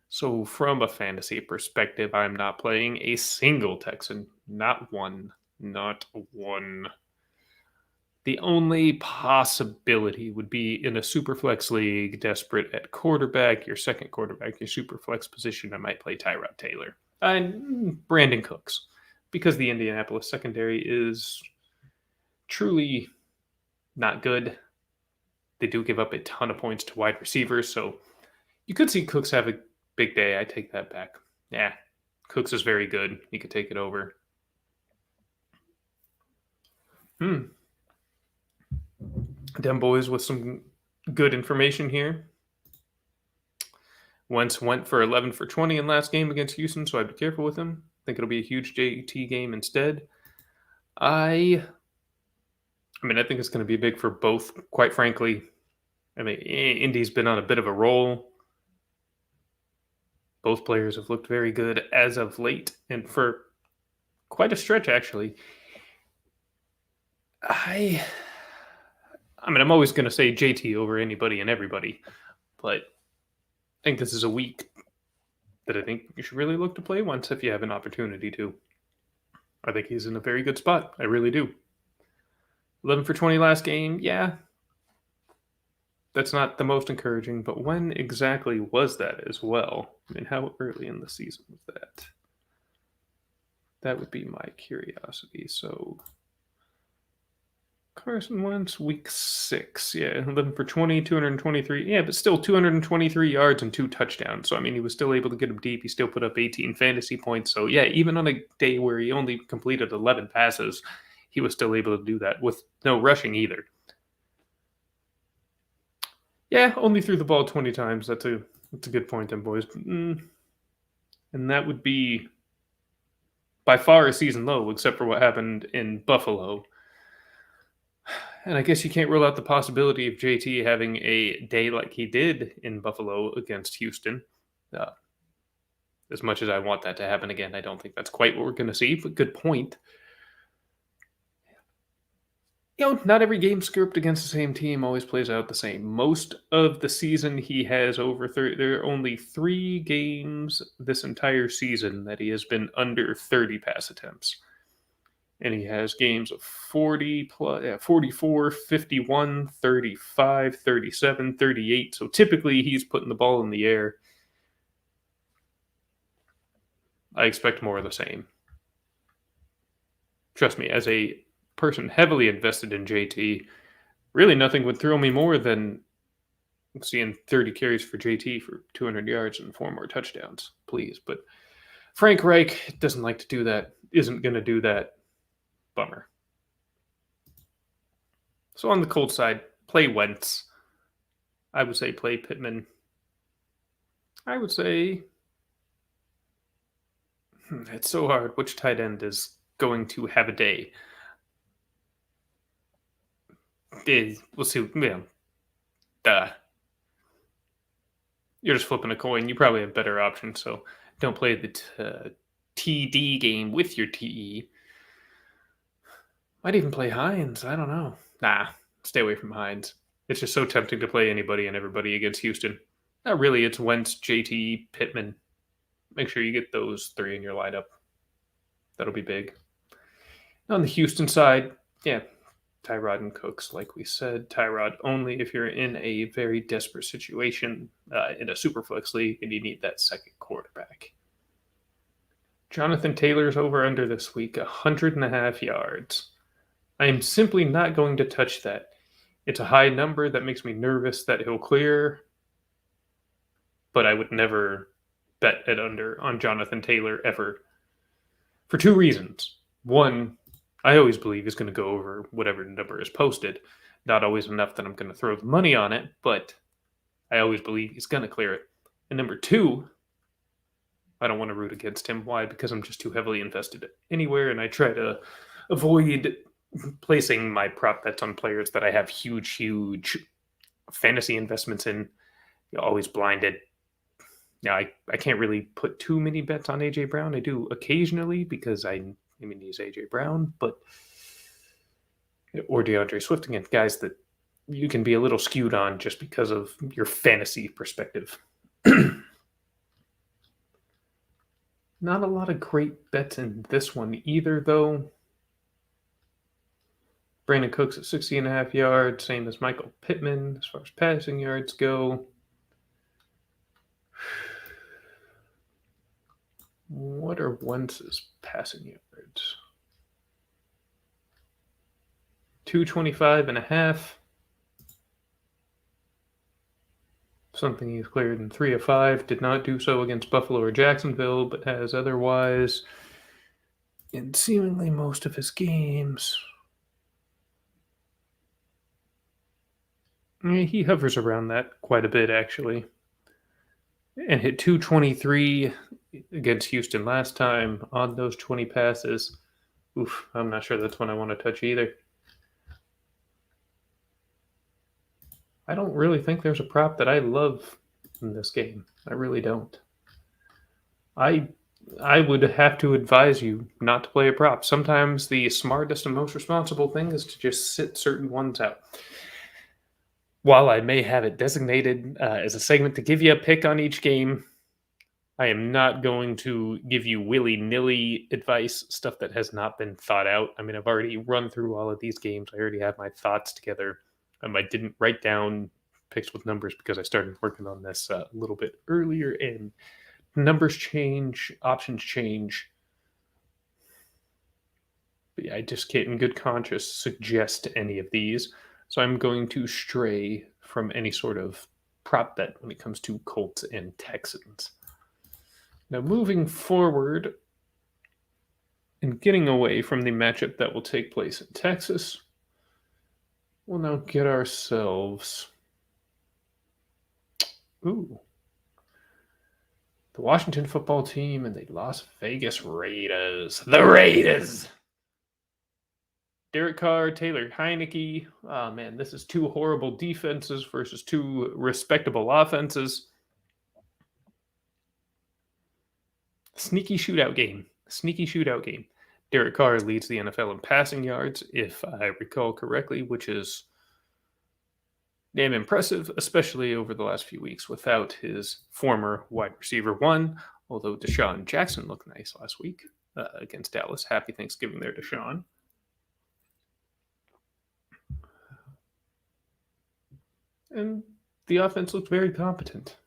So from a fantasy perspective, I'm not playing a single Texan. Not one. Not one. The only possibility would be in a Superflex league, desperate at quarterback, your second quarterback, your Superflex position, I might play Tyrod Taylor. And Brandon Cooks, because the Indianapolis secondary is truly not good. They do give up a ton of points to wide receivers, so you could see Cooks have a big day. I take that back. Yeah, Cooks is very good. He could take it over. Them boys with some good information here. Wentz went for 11 for 20 in last game against Houston, so I'd be careful with him. I think it'll be a huge JT game instead. I think it's going to be big for both, quite frankly. Indy's been on a bit of a roll. Both players have looked very good as of late, and for quite a stretch, actually. I'm always going to say JT over anybody and everybody, but I think this is a week that I think you should really look to play Wentz if you have an opportunity to. I think he's in a very good spot. I really do. 11 for 20 last game, yeah. That's not the most encouraging, but when exactly was that as well? How early in the season was that? That would be my curiosity. So, Carson Wentz, week 6. Yeah, 11 for 20, 223. Yeah, but still 223 yards and 2 touchdowns. So, he was still able to get him deep. He still put up 18 fantasy points. So, yeah, even on a day where he only completed 11 passes, he was still able to do that with no rushing either. Yeah, only threw the ball 20 times. That's a good point then, boys. And that would be by far a season low, except for what happened in Buffalo. And I guess you can't rule out the possibility of JT having a day like he did in Buffalo against Houston. As much as I want that to happen again, I don't think that's quite what we're going to see, but good point. Not every game script against the same team always plays out the same. Most of the season he has over 30. There are only 3 games this entire season that he has been under 30 pass attempts. And he has games of 40 plus, 44, 51, 35, 37, 38. So typically he's putting the ball in the air. I expect more of the same. Trust me, as a person heavily invested in JT, really nothing would thrill me more than seeing 30 carries for JT for 200 yards and 4 more touchdowns, please. But Frank Reich doesn't like to do that, isn't going to do that. Bummer. So on the cold side, play Wentz. I would say play Pittman. I would say it's so hard. Which tight end is going to have a day? We'll see. You're just flipping a coin. You probably have better options, so don't play the TD game with your TE. Might even play Hines. I don't know. Nah, stay away from Hines. It's just so tempting to play anybody and everybody against Houston. Not really. It's Wentz, JT, Pittman. Make sure you get those three in your lineup. That'll be big. On the Houston side, yeah, Tyrod and Cooks, like we said. Tyrod only if you're in a very desperate situation in a Superflex league and you need that second quarterback. Jonathan Taylor's over under this week, 100.5 yards. I am simply not going to touch that. It's a high number that makes me nervous that he'll clear, but I would never bet at under on Jonathan Taylor ever. For two reasons. One, I always believe he's going to go over whatever number is posted. Not always enough that I'm going to throw the money on it, but I always believe he's going to clear it. And number two, I don't want to root against him. Why? Because I'm just too heavily invested anywhere, and I try to avoid placing my prop bets on players that I have huge fantasy investments in. You're always blinded. Now, I can't really put too many bets on A.J. Brown. I do occasionally because he's A.J. Brown, or DeAndre Swift, again, guys that you can be a little skewed on just because of your fantasy perspective. Not a lot of great bets in this one either, though. Brandon Cooks at 60.5 yards, same as Michael Pittman as far as passing yards go. What are Wentz's passing yards? 225.5. Something he's cleared in 3 of 5. Did not do so against Buffalo or Jacksonville, but has otherwise in seemingly most of his games. He hovers around that quite a bit, actually. And hit 223 against Houston last time on those 20 passes. Oof, I'm not sure that's one I want to touch either. I don't really think there's a prop that I love in this game. I really don't. I would have to advise you not to play a prop. Sometimes the smartest and most responsible thing is to just sit certain ones out. While I may have it designated as a segment to give you a pick on each game, I am not going to give you willy-nilly advice, stuff that has not been thought out. I mean, I've already run through all of these games. I already have my thoughts together. I didn't write down picks with numbers because I started working on this a little bit earlier, and numbers change, options change. But yeah, I just can't in good conscience suggest any of these. So I'm going to stray from any sort of prop bet when it comes to Colts and Texans. Now, moving forward and getting away from the matchup that will take place in Texas, we'll now get ourselves the Washington football team and the Las Vegas Raiders. The Raiders! Derek Carr, Taylor Heineke. Oh, man, this is two horrible defenses versus two respectable offenses. Sneaky shootout game. Derek Carr leads the NFL in passing yards, if I recall correctly, which is damn impressive, especially over the last few weeks without his former wide receiver one, although Deshaun Jackson looked nice last week against Dallas. Happy Thanksgiving there, Deshaun. And the offense looked very competent.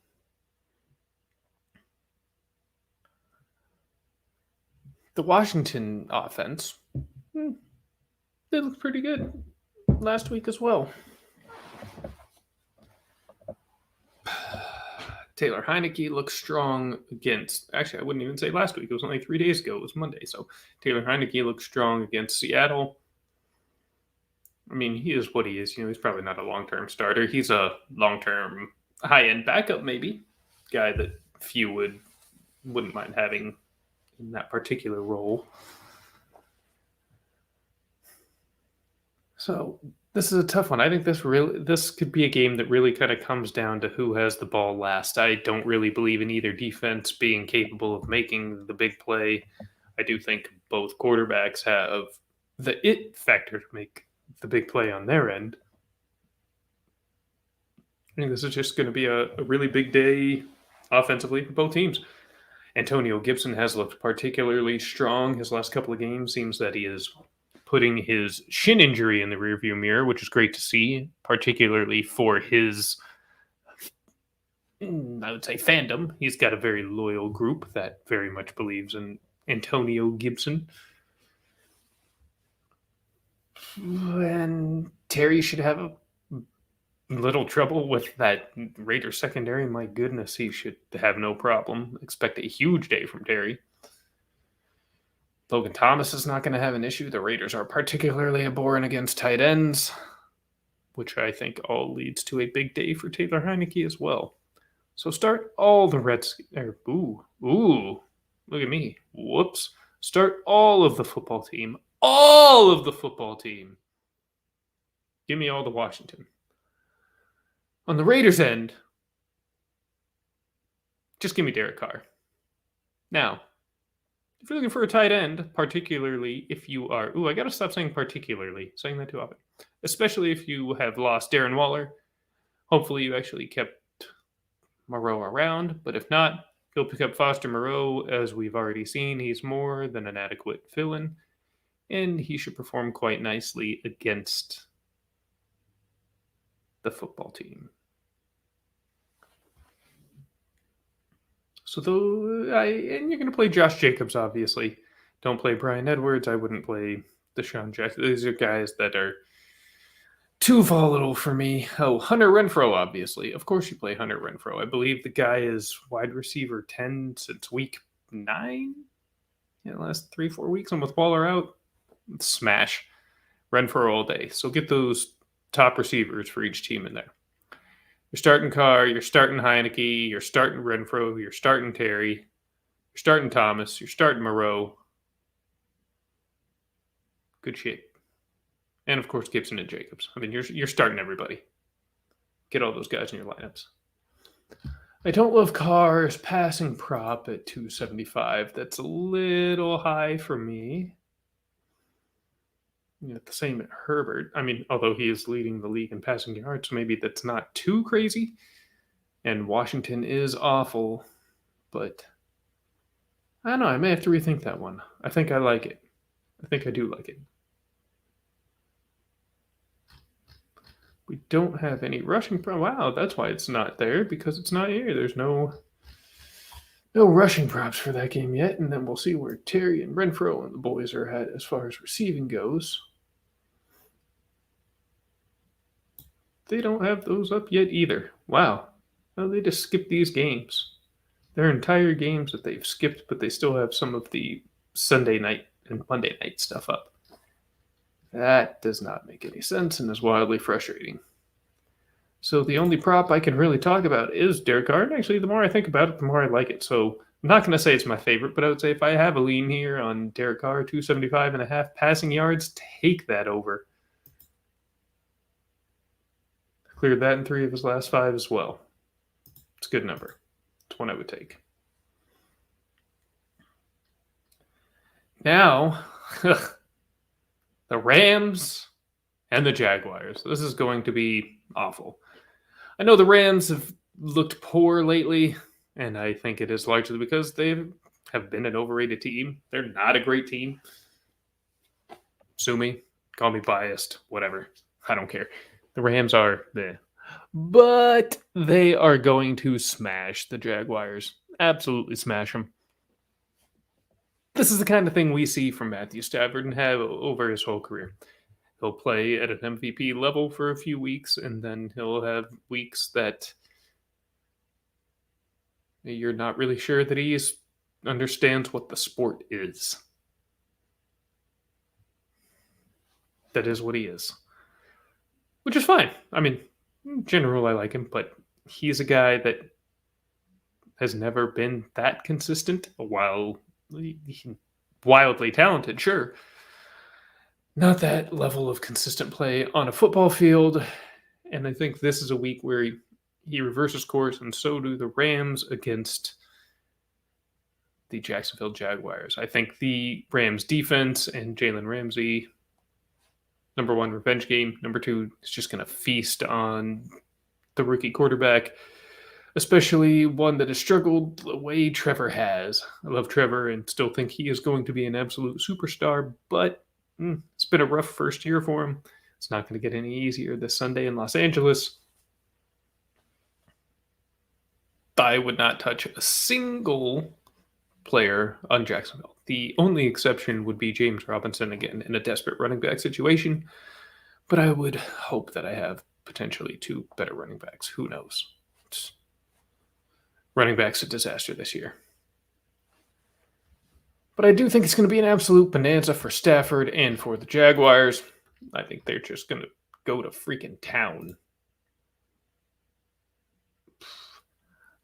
The Washington offense, they looked pretty good last week as well. Taylor Heineke looks strong against, actually, I wouldn't even say last week. It was only 3 days ago. It was Monday. So Taylor Heineke looks strong against Seattle. I mean, he is what he is. He's probably not a long-term starter. He's a long-term high-end backup, maybe. Guy that few wouldn't mind having in that particular role. So this is a tough one. I think this could be a game that really kind of comes down to who has the ball last. I don't really believe in either defense being capable of making the big play. I do think both quarterbacks have the it factor to make the big play on their end. I think this is just going to be a really big day offensively for both teams. Antonio Gibson has looked particularly strong his last couple of games. Seems that he is putting his shin injury in the rearview mirror, which is great to see, particularly for his, I would say, fandom. He's got a very loyal group that very much believes in Antonio Gibson. And Terry should have a little trouble with that Raiders secondary. My goodness, he should have no problem. Expect a huge day from Terry. Logan Thomas is not going to have an issue. The Raiders are particularly abhorrent against tight ends, which I think all leads to a big day for Taylor Heineke as well. So start all the look at me. Whoops. Start all of the football team. All of the football team. Give me all the Washington. On the Raiders' end, just give me Derek Carr. Now, if you're looking for a tight end, particularly if you are... I got to stop saying particularly, saying that too often. Especially if you have lost Darren Waller. Hopefully you actually kept Moreau around, but if not, he'll pick up Foster Moreau. As we've already seen, he's more than an adequate fill-in, and he should perform quite nicely against the football team. So and you're going to play Josh Jacobs, obviously. Don't play Brian Edwards. I wouldn't play Deshaun Jackson. These are guys that are too volatile for me. Oh, Hunter Renfrow, obviously. Of course you play Hunter Renfrow. I believe the guy is wide receiver 10 since week 9. Yeah, the last 3-4 weeks. And with Waller out, smash Renfrow all day. So get those top receivers for each team in there. You're starting Carr, you're starting Heineke, you're starting Renfrow, you're starting Terry, you're starting Thomas, you're starting Moreau. Good shit. And of course, Gibson and Jacobs. I mean, you're starting everybody. Get all those guys in your lineups. I don't love Carr's passing prop at 275. That's a little high for me. The same at Herbert. I mean, although he is leading the league in passing yards, so maybe that's not too crazy. And Washington is awful, but I don't know. I may have to rethink that one. I think I like it. I think I do like it. We don't have any rushing. Wow, that's why it's not there, because it's not here. There's no rushing props for that game yet, and then we'll see where Terry and Renfrow and the boys are at as far as receiving goes. They don't have those up yet either. Wow. Well, they just skipped these games. Their entire games that they've skipped, but they still have some of the Sunday night and Monday night stuff up. That does not make any sense and is wildly frustrating. So the only prop I can really talk about is Derek Carr. And actually, the more I think about it, the more I like it. So I'm not going to say it's my favorite, but I would say if I have a lean here on Derek Carr, 275.5 passing yards, take that over. Cleared that in 3 of his last 5 as well. It's a good number. It's one I would take. Now, the Rams and the Jaguars. This is going to be awful. I know the Rams have looked poor lately, and I think it is largely because they have been an overrated team. They're not a great team. Sue me, call me biased, whatever. I don't care. The Rams are there. But they are going to smash the Jaguars. Absolutely smash them. This is the kind of thing we see from Matthew Stafford and have over his whole career. He'll play at an MVP level for a few weeks, and then he'll have weeks that you're not really sure that he understands what the sport is. That is what he is. Which is fine. I mean, in general, I like him, but he's a guy that has never been that consistent. While wildly talented, sure. Not that level of consistent play on a football field. And I think this is a week where he reverses course, and so do the Rams against the Jacksonville Jaguars. I think the Rams defense and Jalen Ramsey, number one, revenge game. Number two, is just going to feast on the rookie quarterback, especially one that has struggled the way Trevor has. I love Trevor and still think he is going to be an absolute superstar, but it's been a rough first year for him. It's not going to get any easier this Sunday in Los Angeles. I would not touch a single player on Jacksonville. The only exception would be James Robinson, again, in a desperate running back situation. But I would hope that I have potentially 2 better running backs. Who knows? Running back's a disaster this year. But I do think it's going to be an absolute bonanza for Stafford and for the Jaguars. I think they're just going to go to freaking town.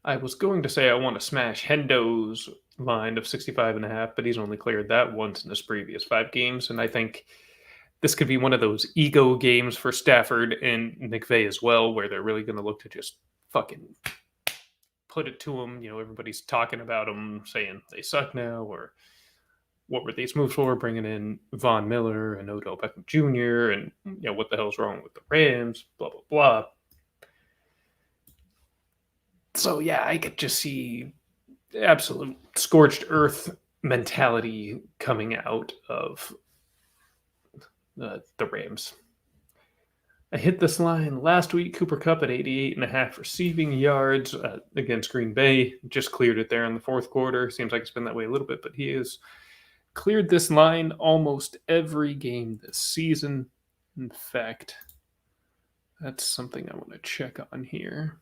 I was going to say I want to smash Hendo's line of 65.5, but he's only cleared that once in his previous 5 games, and I think this could be one of those ego games for Stafford and McVay as well, where they're really going to look to just fucking put it to him. Everybody's talking about them, saying they suck now, or what were these moves for, bringing in Von Miller and Odell Beckham Jr., and what the hell's wrong with the Rams, blah, blah, blah. So, yeah, I could just see absolute scorched earth mentality coming out of the Rams. I hit this line last week. Cooper Kupp at 88.5 receiving yards against Green Bay. Just cleared it there in the fourth quarter. Seems like it's been that way a little bit, but he has cleared this line almost every game this season. In fact, that's something I want to check on here.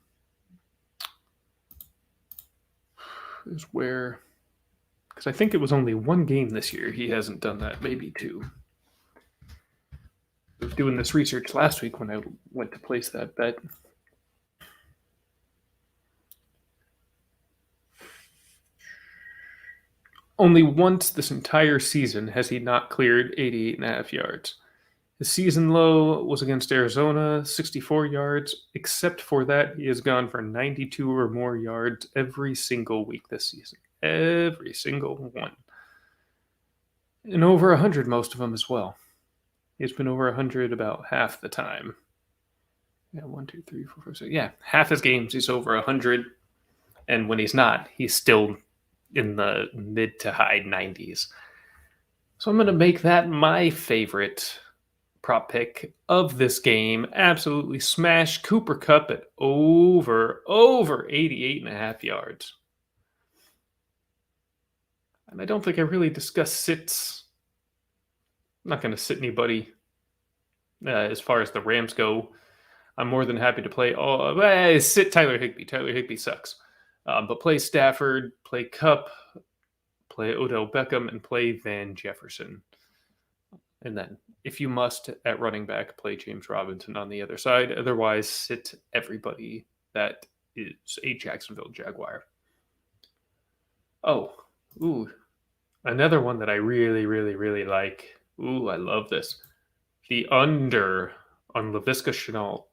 Is where, because I think it was only 1 game this year he hasn't done that, maybe 2. I was doing this research last week when I went to place that bet. Only once this entire season has he not cleared 88.5 yards. His season low was against Arizona, 64 yards. Except for that, he has gone for 92 or more yards every single week this season. Every single one. And over 100 most of them as well. He's been over 100 about half the time. Yeah, 1, 2, 3, 4, 5, 6. Yeah, half his games he's over 100. And when he's not, he's still in the mid to high 90s. So I'm going to make that my favorite prop pick of this game. Absolutely smash Cooper Kupp at over 88.5 yards. And I don't think I really discussed sits. I'm not going to sit anybody as far as the Rams go. I'm more than happy to play sit Tyler Higbee. Tyler Higbee sucks. But play Stafford, play Kupp, play Odell Beckham, and play Van Jefferson. And then, if you must, at running back, play James Robinson on the other side. Otherwise, sit everybody that is a Jacksonville Jaguar. Oh, another one that I really, really, really like. I love this. The under on LaVisca Chenault,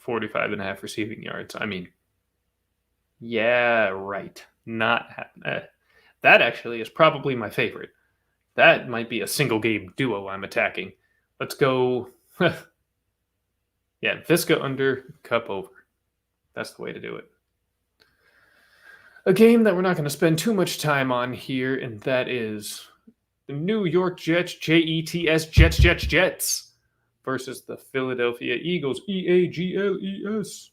45.5 receiving yards. I mean, yeah, right. That actually is probably my favorite. That might be a single game duo I'm attacking. Let's go. Yeah, Visca under, Kupp over. That's the way to do it. A game that we're not going to spend too much time on here, and that is the New York Jets, Jets, Jets, versus the Philadelphia Eagles, Eagles.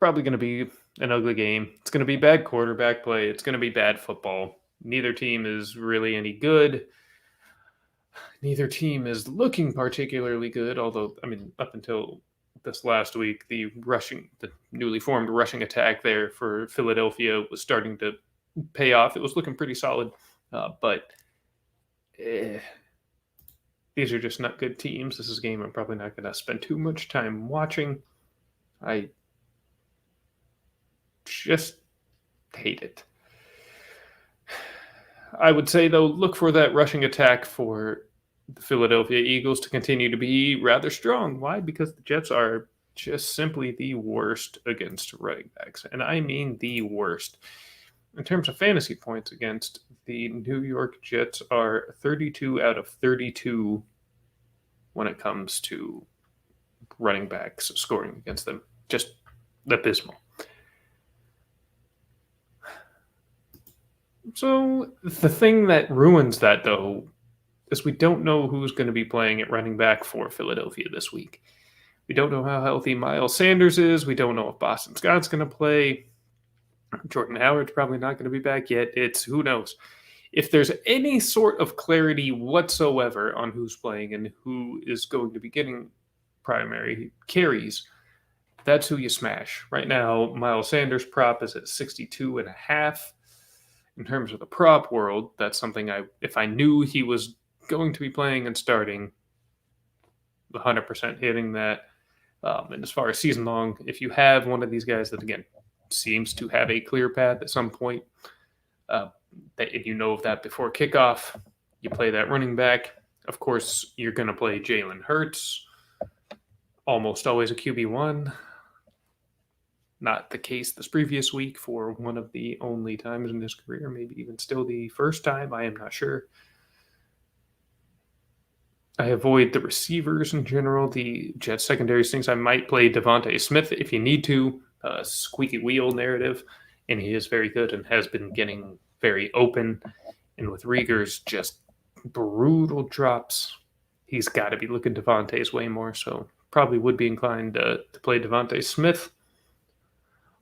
Probably going to be an ugly game. It's going to be bad quarterback play. It's going to be bad football. Neither team is really any good. Neither team is looking particularly good, although, I mean, up until this last week, the newly formed rushing attack there for Philadelphia was starting to pay off. It was looking pretty solid, but these are just not good teams. This is a game I'm probably not going to spend too much time watching. I just hate it. I would say, though, look for that rushing attack for the Philadelphia Eagles to continue to be rather strong. Why? Because the Jets are just simply the worst against running backs. And I mean the worst. In terms of fantasy points against, the New York Jets are 32 out of 32 when it comes to running backs scoring against them. Just abysmal. So the thing that ruins that, though, is we don't know who's going to be playing at running back for Philadelphia this week. We don't know how healthy Miles Sanders is. We don't know if Boston Scott's going to play. Jordan Howard's probably not going to be back yet. It's who knows. If there's any sort of clarity whatsoever on who's playing and who is going to be getting primary carries, that's who you smash. Right now, Miles Sanders' prop is at 62.5. In terms of the prop world, that's something if I knew he was going to be playing and starting, 100% hitting that. And as far as season long, if you have one of these guys that, again, seems to have a clear path at some point, if you know of that before kickoff, you play that running back. Of course, you're going to play Jalen Hurts, almost always a QB1. Not the case this previous week for one of the only times in his career, maybe even still the first time. I am not sure. I avoid the receivers in general. The Jets secondary stinks. I might play Devontae Smith if you need to. Squeaky wheel narrative. And he is very good and has been getting very open. And with Rieger's just brutal drops, he's got to be looking Devontae's way more. So probably would be inclined to play Devontae Smith.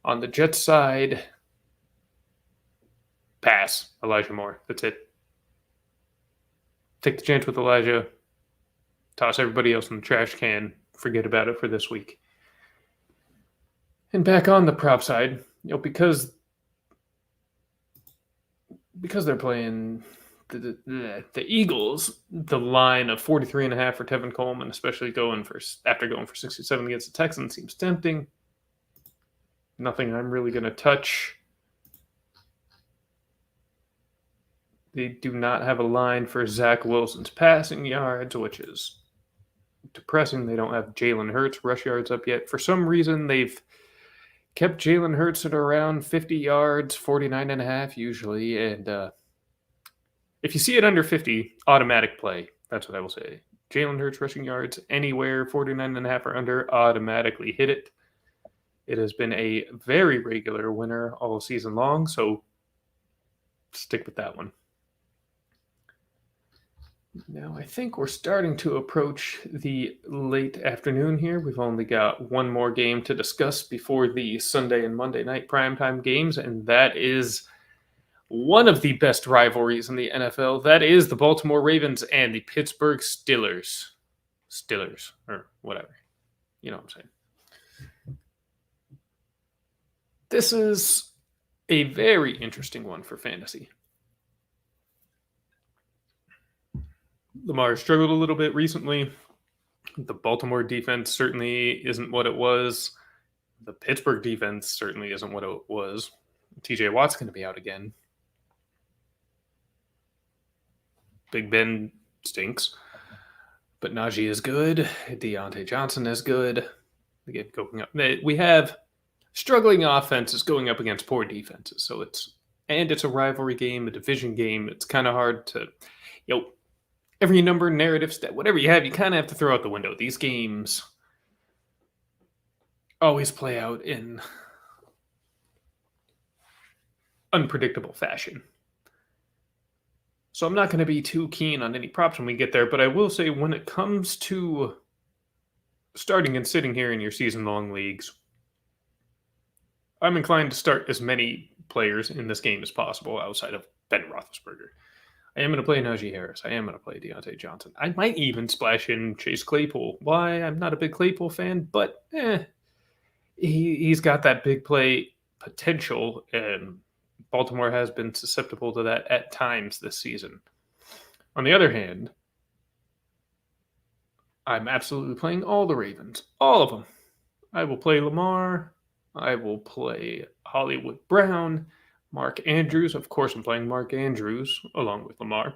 On the Jets side, pass. Elijah Moore. That's it. Take the chance with Elijah. Toss everybody else in the trash can. Forget about it for this week. And back on the prop side, because they're playing the Eagles, the line of 43.5 for Tevin Coleman, especially after going for 67 against the Texans, seems tempting. Nothing I'm really going to touch. They do not have a line for Zach Wilson's passing yards, which is depressing. They don't have Jalen Hurts rush yards up yet. For some reason, they've kept Jalen Hurts at around 50 yards, 49.5 usually. And if you see it under 50, automatic play. That's what I will say. Jalen Hurts rushing yards anywhere, 49.5 or under, automatically hit it. It has been a very regular winner all season long, so stick with that one. Now, I think we're starting to approach the late afternoon here. We've only got one more game to discuss before the Sunday and Monday night primetime games, and that is one of the best rivalries in the NFL. That is the Baltimore Ravens and the Pittsburgh Steelers. Steelers, or whatever. You know what I'm saying. This is a very interesting one for fantasy. Lamar struggled a little bit recently. The Baltimore defense certainly isn't what it was. The Pittsburgh defense certainly isn't what it was. TJ Watt's going to be out again. Big Ben stinks. But Najee is good. Deontay Johnson is good. Again, going up. We have struggling offenses going up against poor defenses. So it's a rivalry game, a division game. It's kind of hard to, every number, narrative, stat, whatever you have, you kind of have to throw out the window. These games always play out in unpredictable fashion. So I'm not going to be too keen on any props when we get there, but I will say when it comes to starting and sitting here in your season-long leagues, I'm inclined to start as many players in this game as possible outside of Ben Roethlisberger. I am going to play Najee Harris. I am going to play Deontay Johnson. I might even splash in Chase Claypool. Why? I'm not a big Claypool fan, but he's got that big play potential, and Baltimore has been susceptible to that at times this season. On the other hand, I'm absolutely playing all the Ravens. All of them. I will play Lamar. I will play Hollywood Brown. Mark Andrews. Of course, I'm playing Mark Andrews along with Lamar.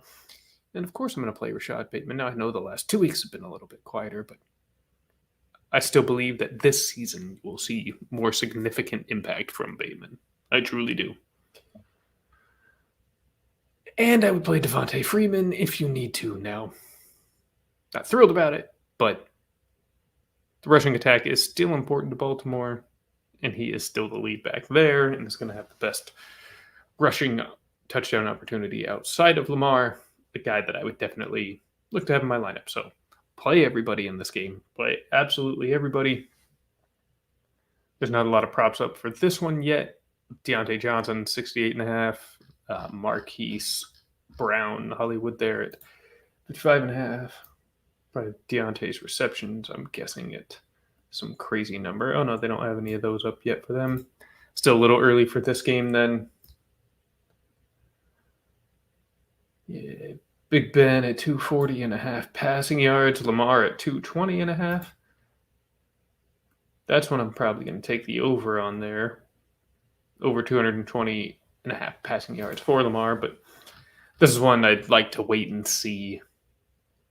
And of course, I'm going to play Rashad Bateman. Now, I know the last 2 weeks have been a little bit quieter, but I still believe that this season we'll see more significant impact from Bateman. I truly do. And I would play Devontae Freeman if you need to. Now, not thrilled about it, But the rushing attack is still important to Baltimore, and he is still the lead back there and is going to have the best rushing touchdown opportunity outside of Lamar, the guy that I would definitely look to have in my lineup. So play everybody in this game. Play absolutely everybody. There's not a lot of props up for this one yet. Deontay Johnson, 68.5. Marquise Brown, Hollywood there at 55.5. Probably Deontay's receptions, I'm guessing at some crazy number. Oh, no, they don't have any of those up yet for them. Still a little early for this game then. Yeah, Big Ben at 240.5 passing yards. Lamar at 220.5. That's when I'm probably going to take the over on there. Over 220.5 passing yards for Lamar, but this is one I'd like to wait and see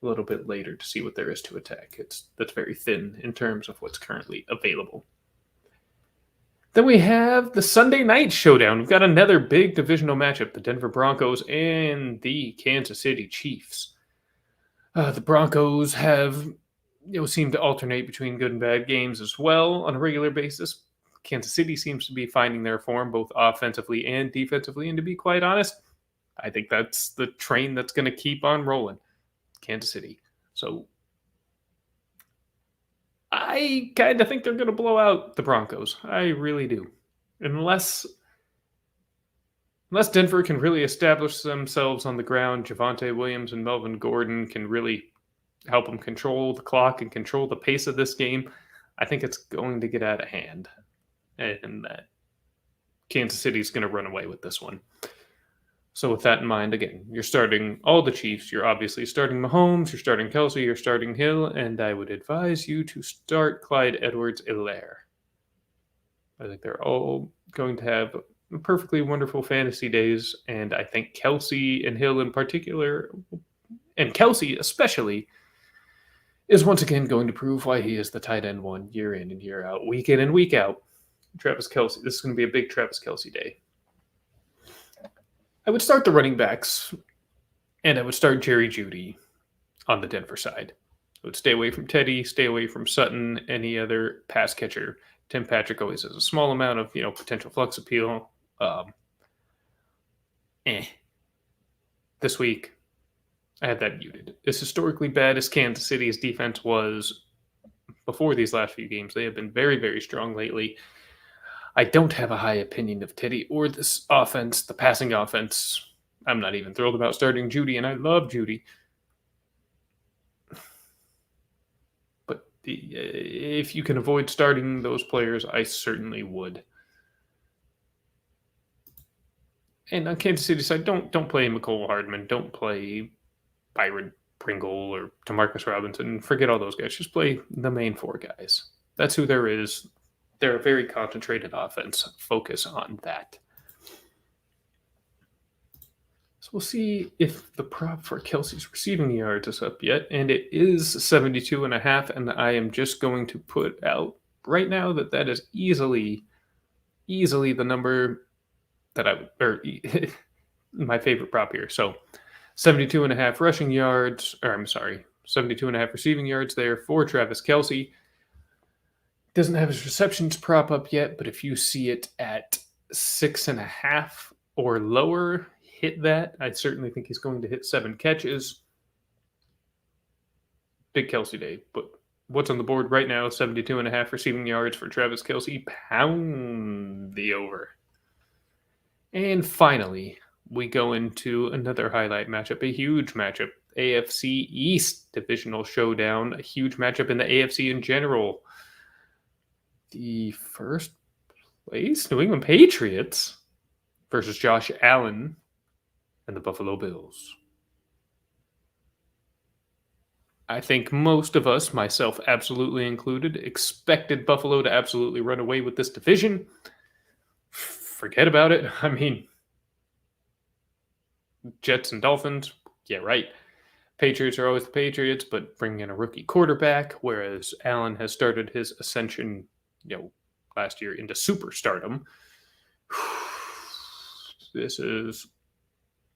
a little bit later to see what there is to attack. That's very thin in terms of what's currently available. Then we have the Sunday night showdown. We've got another big divisional matchup, the Denver Broncos and the Kansas City Chiefs. The Broncos have seem to alternate between good and bad games as well on a regular basis. Kansas City seems to be finding their form both offensively and defensively, and to be quite honest, I think that's the train that's going to keep on rolling. Kansas City. So I kind of think they're going to blow out the Broncos. I really do. Unless Denver can really establish themselves on the ground, Javonte Williams and Melvin Gordon can really help them control the clock and control the pace of this game. I think it's going to get out of hand. And that Kansas City is going to run away with this one. So with that in mind, again, you're starting all the Chiefs. You're obviously starting Mahomes, you're starting Kelsey, you're starting Hill, and I would advise you to start Clyde Edwards-Helaire. I think they're all going to have perfectly wonderful fantasy days, and I think Kelsey and Hill in particular, and Kelsey especially, is once again going to prove why he is the tight end one year in and year out, week in and week out. Travis Kelsey, this is going to be a big Travis Kelsey day. I would start the running backs, and I would start Jerry Jeudy on the Denver side. I would stay away from Teddy, stay away from Sutton, any other pass catcher. Tim Patrick always has a small amount of potential flex appeal. This week, I had that muted. As historically bad as Kansas City's defense was before these last few games, they have been very, very strong lately. I don't have a high opinion of Teddy or this offense, the passing offense. I'm not even thrilled about starting Jeudy, and I love Jeudy. But if you can avoid starting those players, I certainly would. And on Kansas City side, don't play McCole Hardman. Don't play Byron Pringle or Demarcus Robinson. Forget all those guys. Just play the main four guys. That's who there is. They're a very concentrated offense. Focus on that. So we'll see if the prop for Kelsey's receiving yards is up yet. And it is 72.5. And I am just going to put out right now that is easily the number that my favorite prop here. So 72.5 rushing yards, 72.5 receiving yards there for Travis Kelsey. Doesn't have his receptions prop up yet, but if you see it at 6.5 or lower, hit that. I certainly think he's going to hit 7 catches. Big Kelsey day. But what's on the board right now? 72.5 receiving yards for Travis Kelsey. Pound the over. And finally, we go into another highlight matchup, a huge matchup. AFC East divisional showdown, a huge matchup in the AFC in general. The first place New England Patriots versus Josh Allen and the Buffalo Bills. I think most of us, myself absolutely included, expected Buffalo to absolutely run away with this division. Forget about it. I mean, Jets and Dolphins, yeah, right. Patriots are always the Patriots, but bringing in a rookie quarterback, whereas Allen has started his ascension last year into superstardom. This is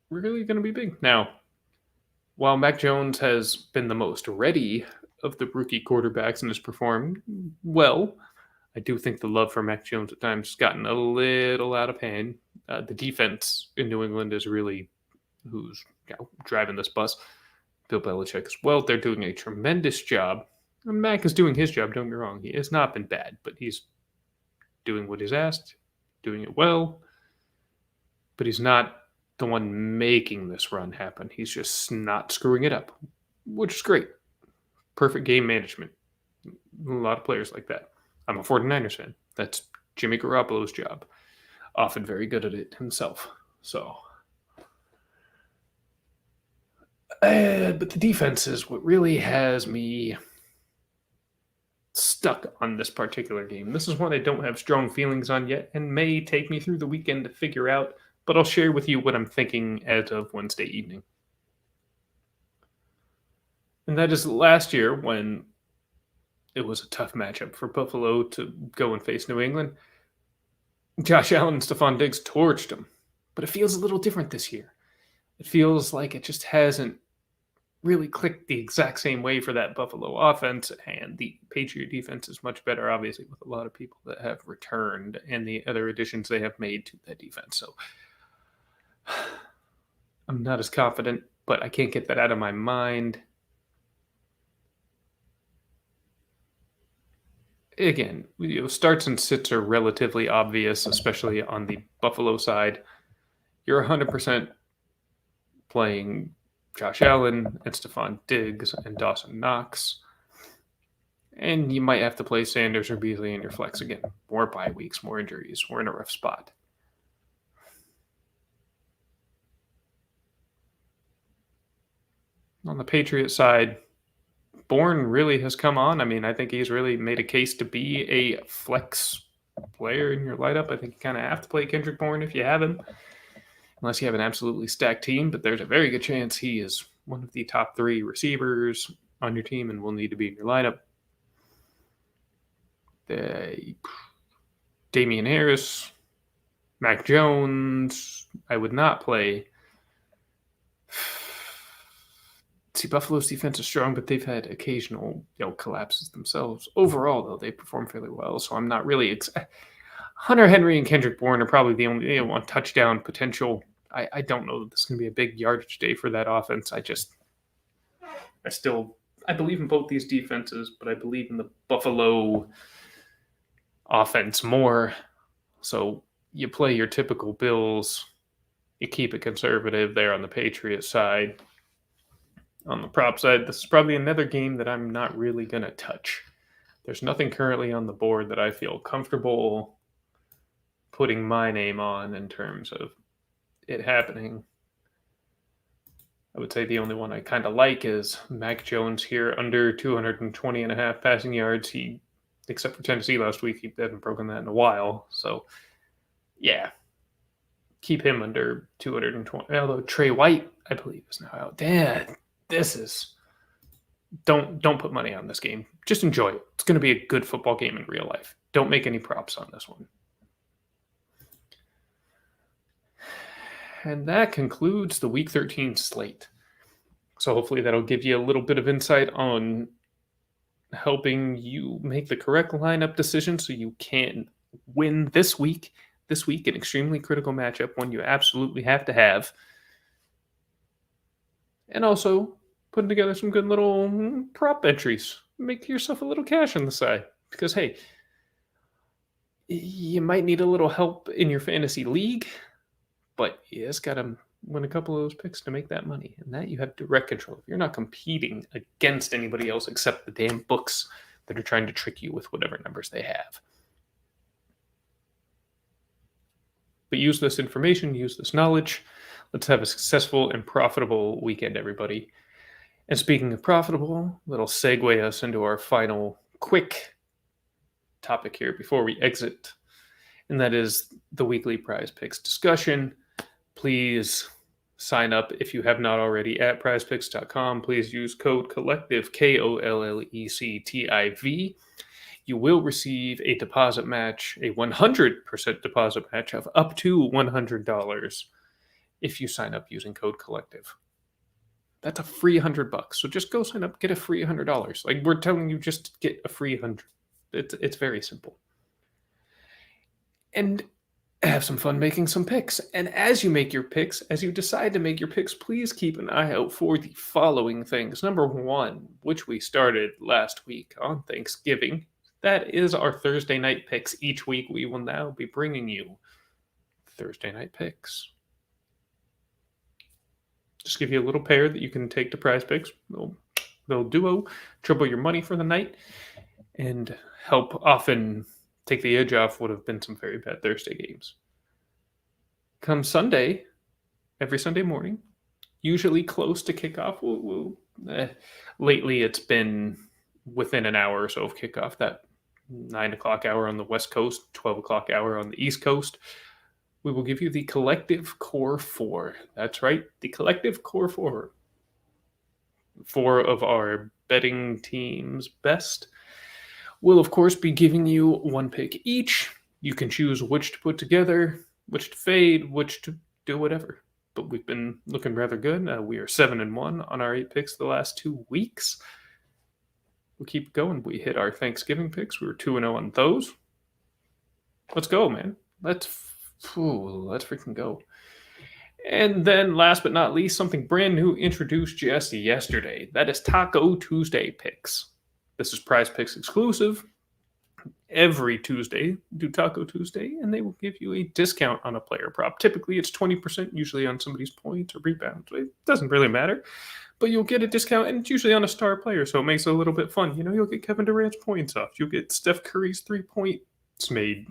really going to be big. Now, while Mac Jones has been the most ready of the rookie quarterbacks and has performed well. I do think the love for Mac Jones at times has gotten a little out of hand. The defense in New England is really who's driving this bus. Bill Belichick as well. They're doing a tremendous job. And Mac is doing his job, don't get me wrong. He has not been bad, but he's doing what he's asked, doing it well. But he's not the one making this run happen. He's just not screwing it up, which is great. Perfect game management. A lot of players like that. I'm a 49ers fan. That's Jimmy Garoppolo's job. Often very good at it himself. So, but the defense is what really has me stuck on this particular game. This is one I don't have strong feelings on yet and may take me through the weekend to figure out, but I'll share with you what I'm thinking as of Wednesday evening. And that is last year when it was a tough matchup for Buffalo to go and face New England. Josh Allen and Stephon Diggs torched them, but it feels a little different this year. It feels like it just hasn't really clicked the exact same way for that Buffalo offense, and the Patriot defense is much better, obviously, with a lot of people that have returned and the other additions they have made to that defense. So I'm not as confident, but I can't get that out of my mind. Again, starts and sits are relatively obvious, especially on the Buffalo side. You're 100% playing Josh Allen and Stephon Diggs and Dawson Knox. And you might have to play Sanders or Beasley in your flex again. More bye weeks, more injuries. We're in a rough spot. On the Patriot side, Bourne really has come on. I mean, I think he's really made a case to be a flex player in your lineup. I think you kind of have to play Kendrick Bourne if you have him, unless you have an absolutely stacked team. But there's a very good chance he is one of the top 3 receivers on your team and will need to be in your lineup. Damian Harris, Mac Jones, I would not play. See, Buffalo's defense is strong, but they've had occasional collapses themselves. Overall, though, they perform fairly well, so I'm not really Hunter Henry and Kendrick Bourne are probably the only one touchdown potential. I don't know that this is going to be a big yardage day for that offense. I believe in both these defenses, but I believe in the Buffalo offense more. So you play your typical Bills. You keep it conservative there on the Patriots side. On the prop side, this is probably another game that I'm not really going to touch. There's nothing currently on the board that I feel comfortable putting my name on in terms of it happening. I would say the only one I kind of like is Mac Jones here, under 220 and a half passing yards. He, except for Tennessee last week, he hadn't broken that in a while. So, yeah, keep him under 220. Although Trey White, I believe, is now out. Damn. Don't put money on this game. Just enjoy it. It's going to be a good football game in real life. Don't make any props on this one. And that concludes the Week 13 slate. So hopefully that'll give you a little bit of insight on helping you make the correct lineup decision so you can win this week. This week, an extremely critical matchup, one you absolutely have to have. And also putting together some good little prop entries. Make yourself a little cash on the side. Because, hey, you might need a little help in your fantasy league, but you just got to win a couple of those picks to make that money. And that you have direct control. You're not competing against anybody else except the damn books that are trying to trick you with whatever numbers they have. But use this information, use this knowledge. Let's have a successful and profitable weekend, everybody. And speaking of profitable, that'll segue us into our final quick topic here before we exit. And that is the weekly prize picks discussion. Please sign up if you have not already at prizepicks.com. Please use code collective, KOLLECTIV. You will receive a deposit match, a 100% deposit match of up to $100 if you sign up using code collective. That's a free $100. So just go sign up, get a free $100. Like, we're telling you, just get a free 100. It's very simple. And have some fun making some picks. And as you make your picks, as you decide to make your picks, please keep an eye out for the following things. Number one, which we started last week on Thanksgiving, that is our Thursday night picks. Each week we will now be bringing you Thursday night picks. Just give you a little pair that you can take to Prize Picks. Little duo, triple your money for the night, and help often take the edge off what have been some very bad Thursday games. Come Sunday, every Sunday morning, usually close to kickoff. Lately, it's been within an hour or so of kickoff, that 9 o'clock hour on the West Coast, 12 o'clock hour on the East Coast. We will give you the Collective Core 4. That's right, the Collective Core 4. 4 of our betting team's best. We'll, of course, be giving you one pick each. You can choose which to put together, which to fade, which to do whatever. But we've been looking rather good. We are 7-1 on our 8 picks the last 2 weeks. We'll keep going. We hit our Thanksgiving picks. We were 2-0 on those. Let's go, man. Let's freaking go. And then last but not least, something brand new introduced just yesterday. That is Taco Tuesday picks. This is Prize Picks exclusive. Every Tuesday, do Taco Tuesday, and they will give you a discount on a player prop. Typically, it's 20%, usually on somebody's points or rebounds. It doesn't really matter, but you'll get a discount, and it's usually on a star player, so it makes it a little bit fun. You'll get Kevin Durant's points off. You'll get Steph Curry's 3 points made,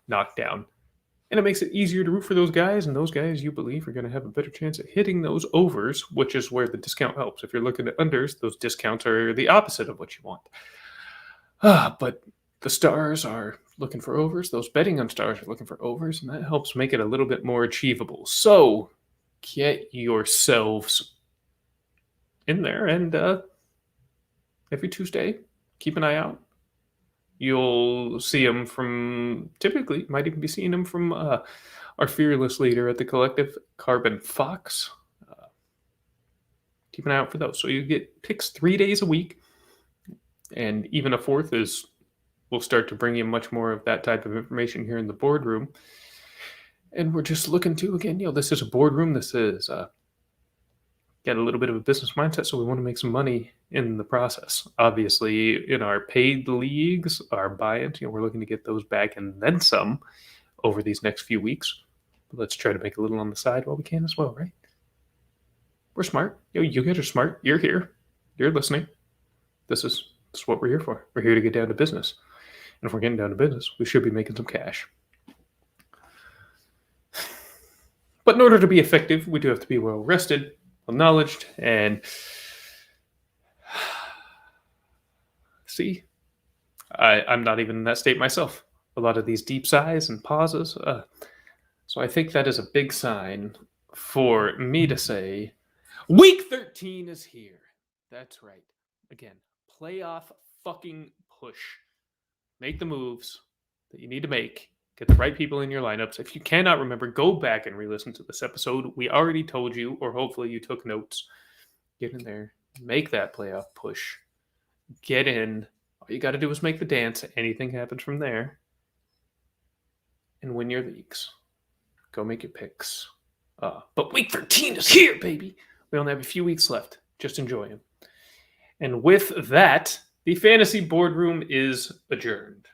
knocked down. And it makes it easier to root for those guys, and those guys you believe are going to have a better chance at hitting those overs, which is where the discount helps. If you're looking at unders, those discounts are the opposite of what you want. But the stars are looking for overs. Those betting on stars are looking for overs, and that helps make it a little bit more achievable. So get yourselves in there, and every Tuesday, keep an eye out. You'll see them from, typically, might even be seeing them from our fearless leader at the Collective, Carbon Fox. Keep an eye out for those. So you get picks 3 days a week, and even a fourth we'll start to bring you much more of that type of information here in the boardroom. And we're just looking to, again, this is a boardroom. This is got a little bit of a business mindset, so we want to make some money in the process. Obviously, in our paid leagues, our buy-ins, we're looking to get those back and then some over these next few weeks. But let's try to make a little on the side while we can as well, right? We're smart. You guys are smart. You're here. You're listening. This is what we're here for. We're here to get down to business. And if we're getting down to business, we should be making some cash. But in order to be effective, we do have to be well rested, well-knowledged, and see, I'm not even in that state myself. A lot of these deep sighs and pauses. So I think that is a big sign for me to say, Week 13 is here. That's right. Again, playoff fucking push. Make the moves that you need to make. Get the right people in your lineups. If you cannot remember, go back and re-listen to this episode. We already told you, or hopefully you took notes. Get in there. Make that playoff push. Get in. All you got to do is make the dance. Anything happens from there. And win your leagues. Go make your picks. But week 13 is here, baby. We only have a few weeks left. Just enjoy them. And with that, the fantasy boardroom is adjourned.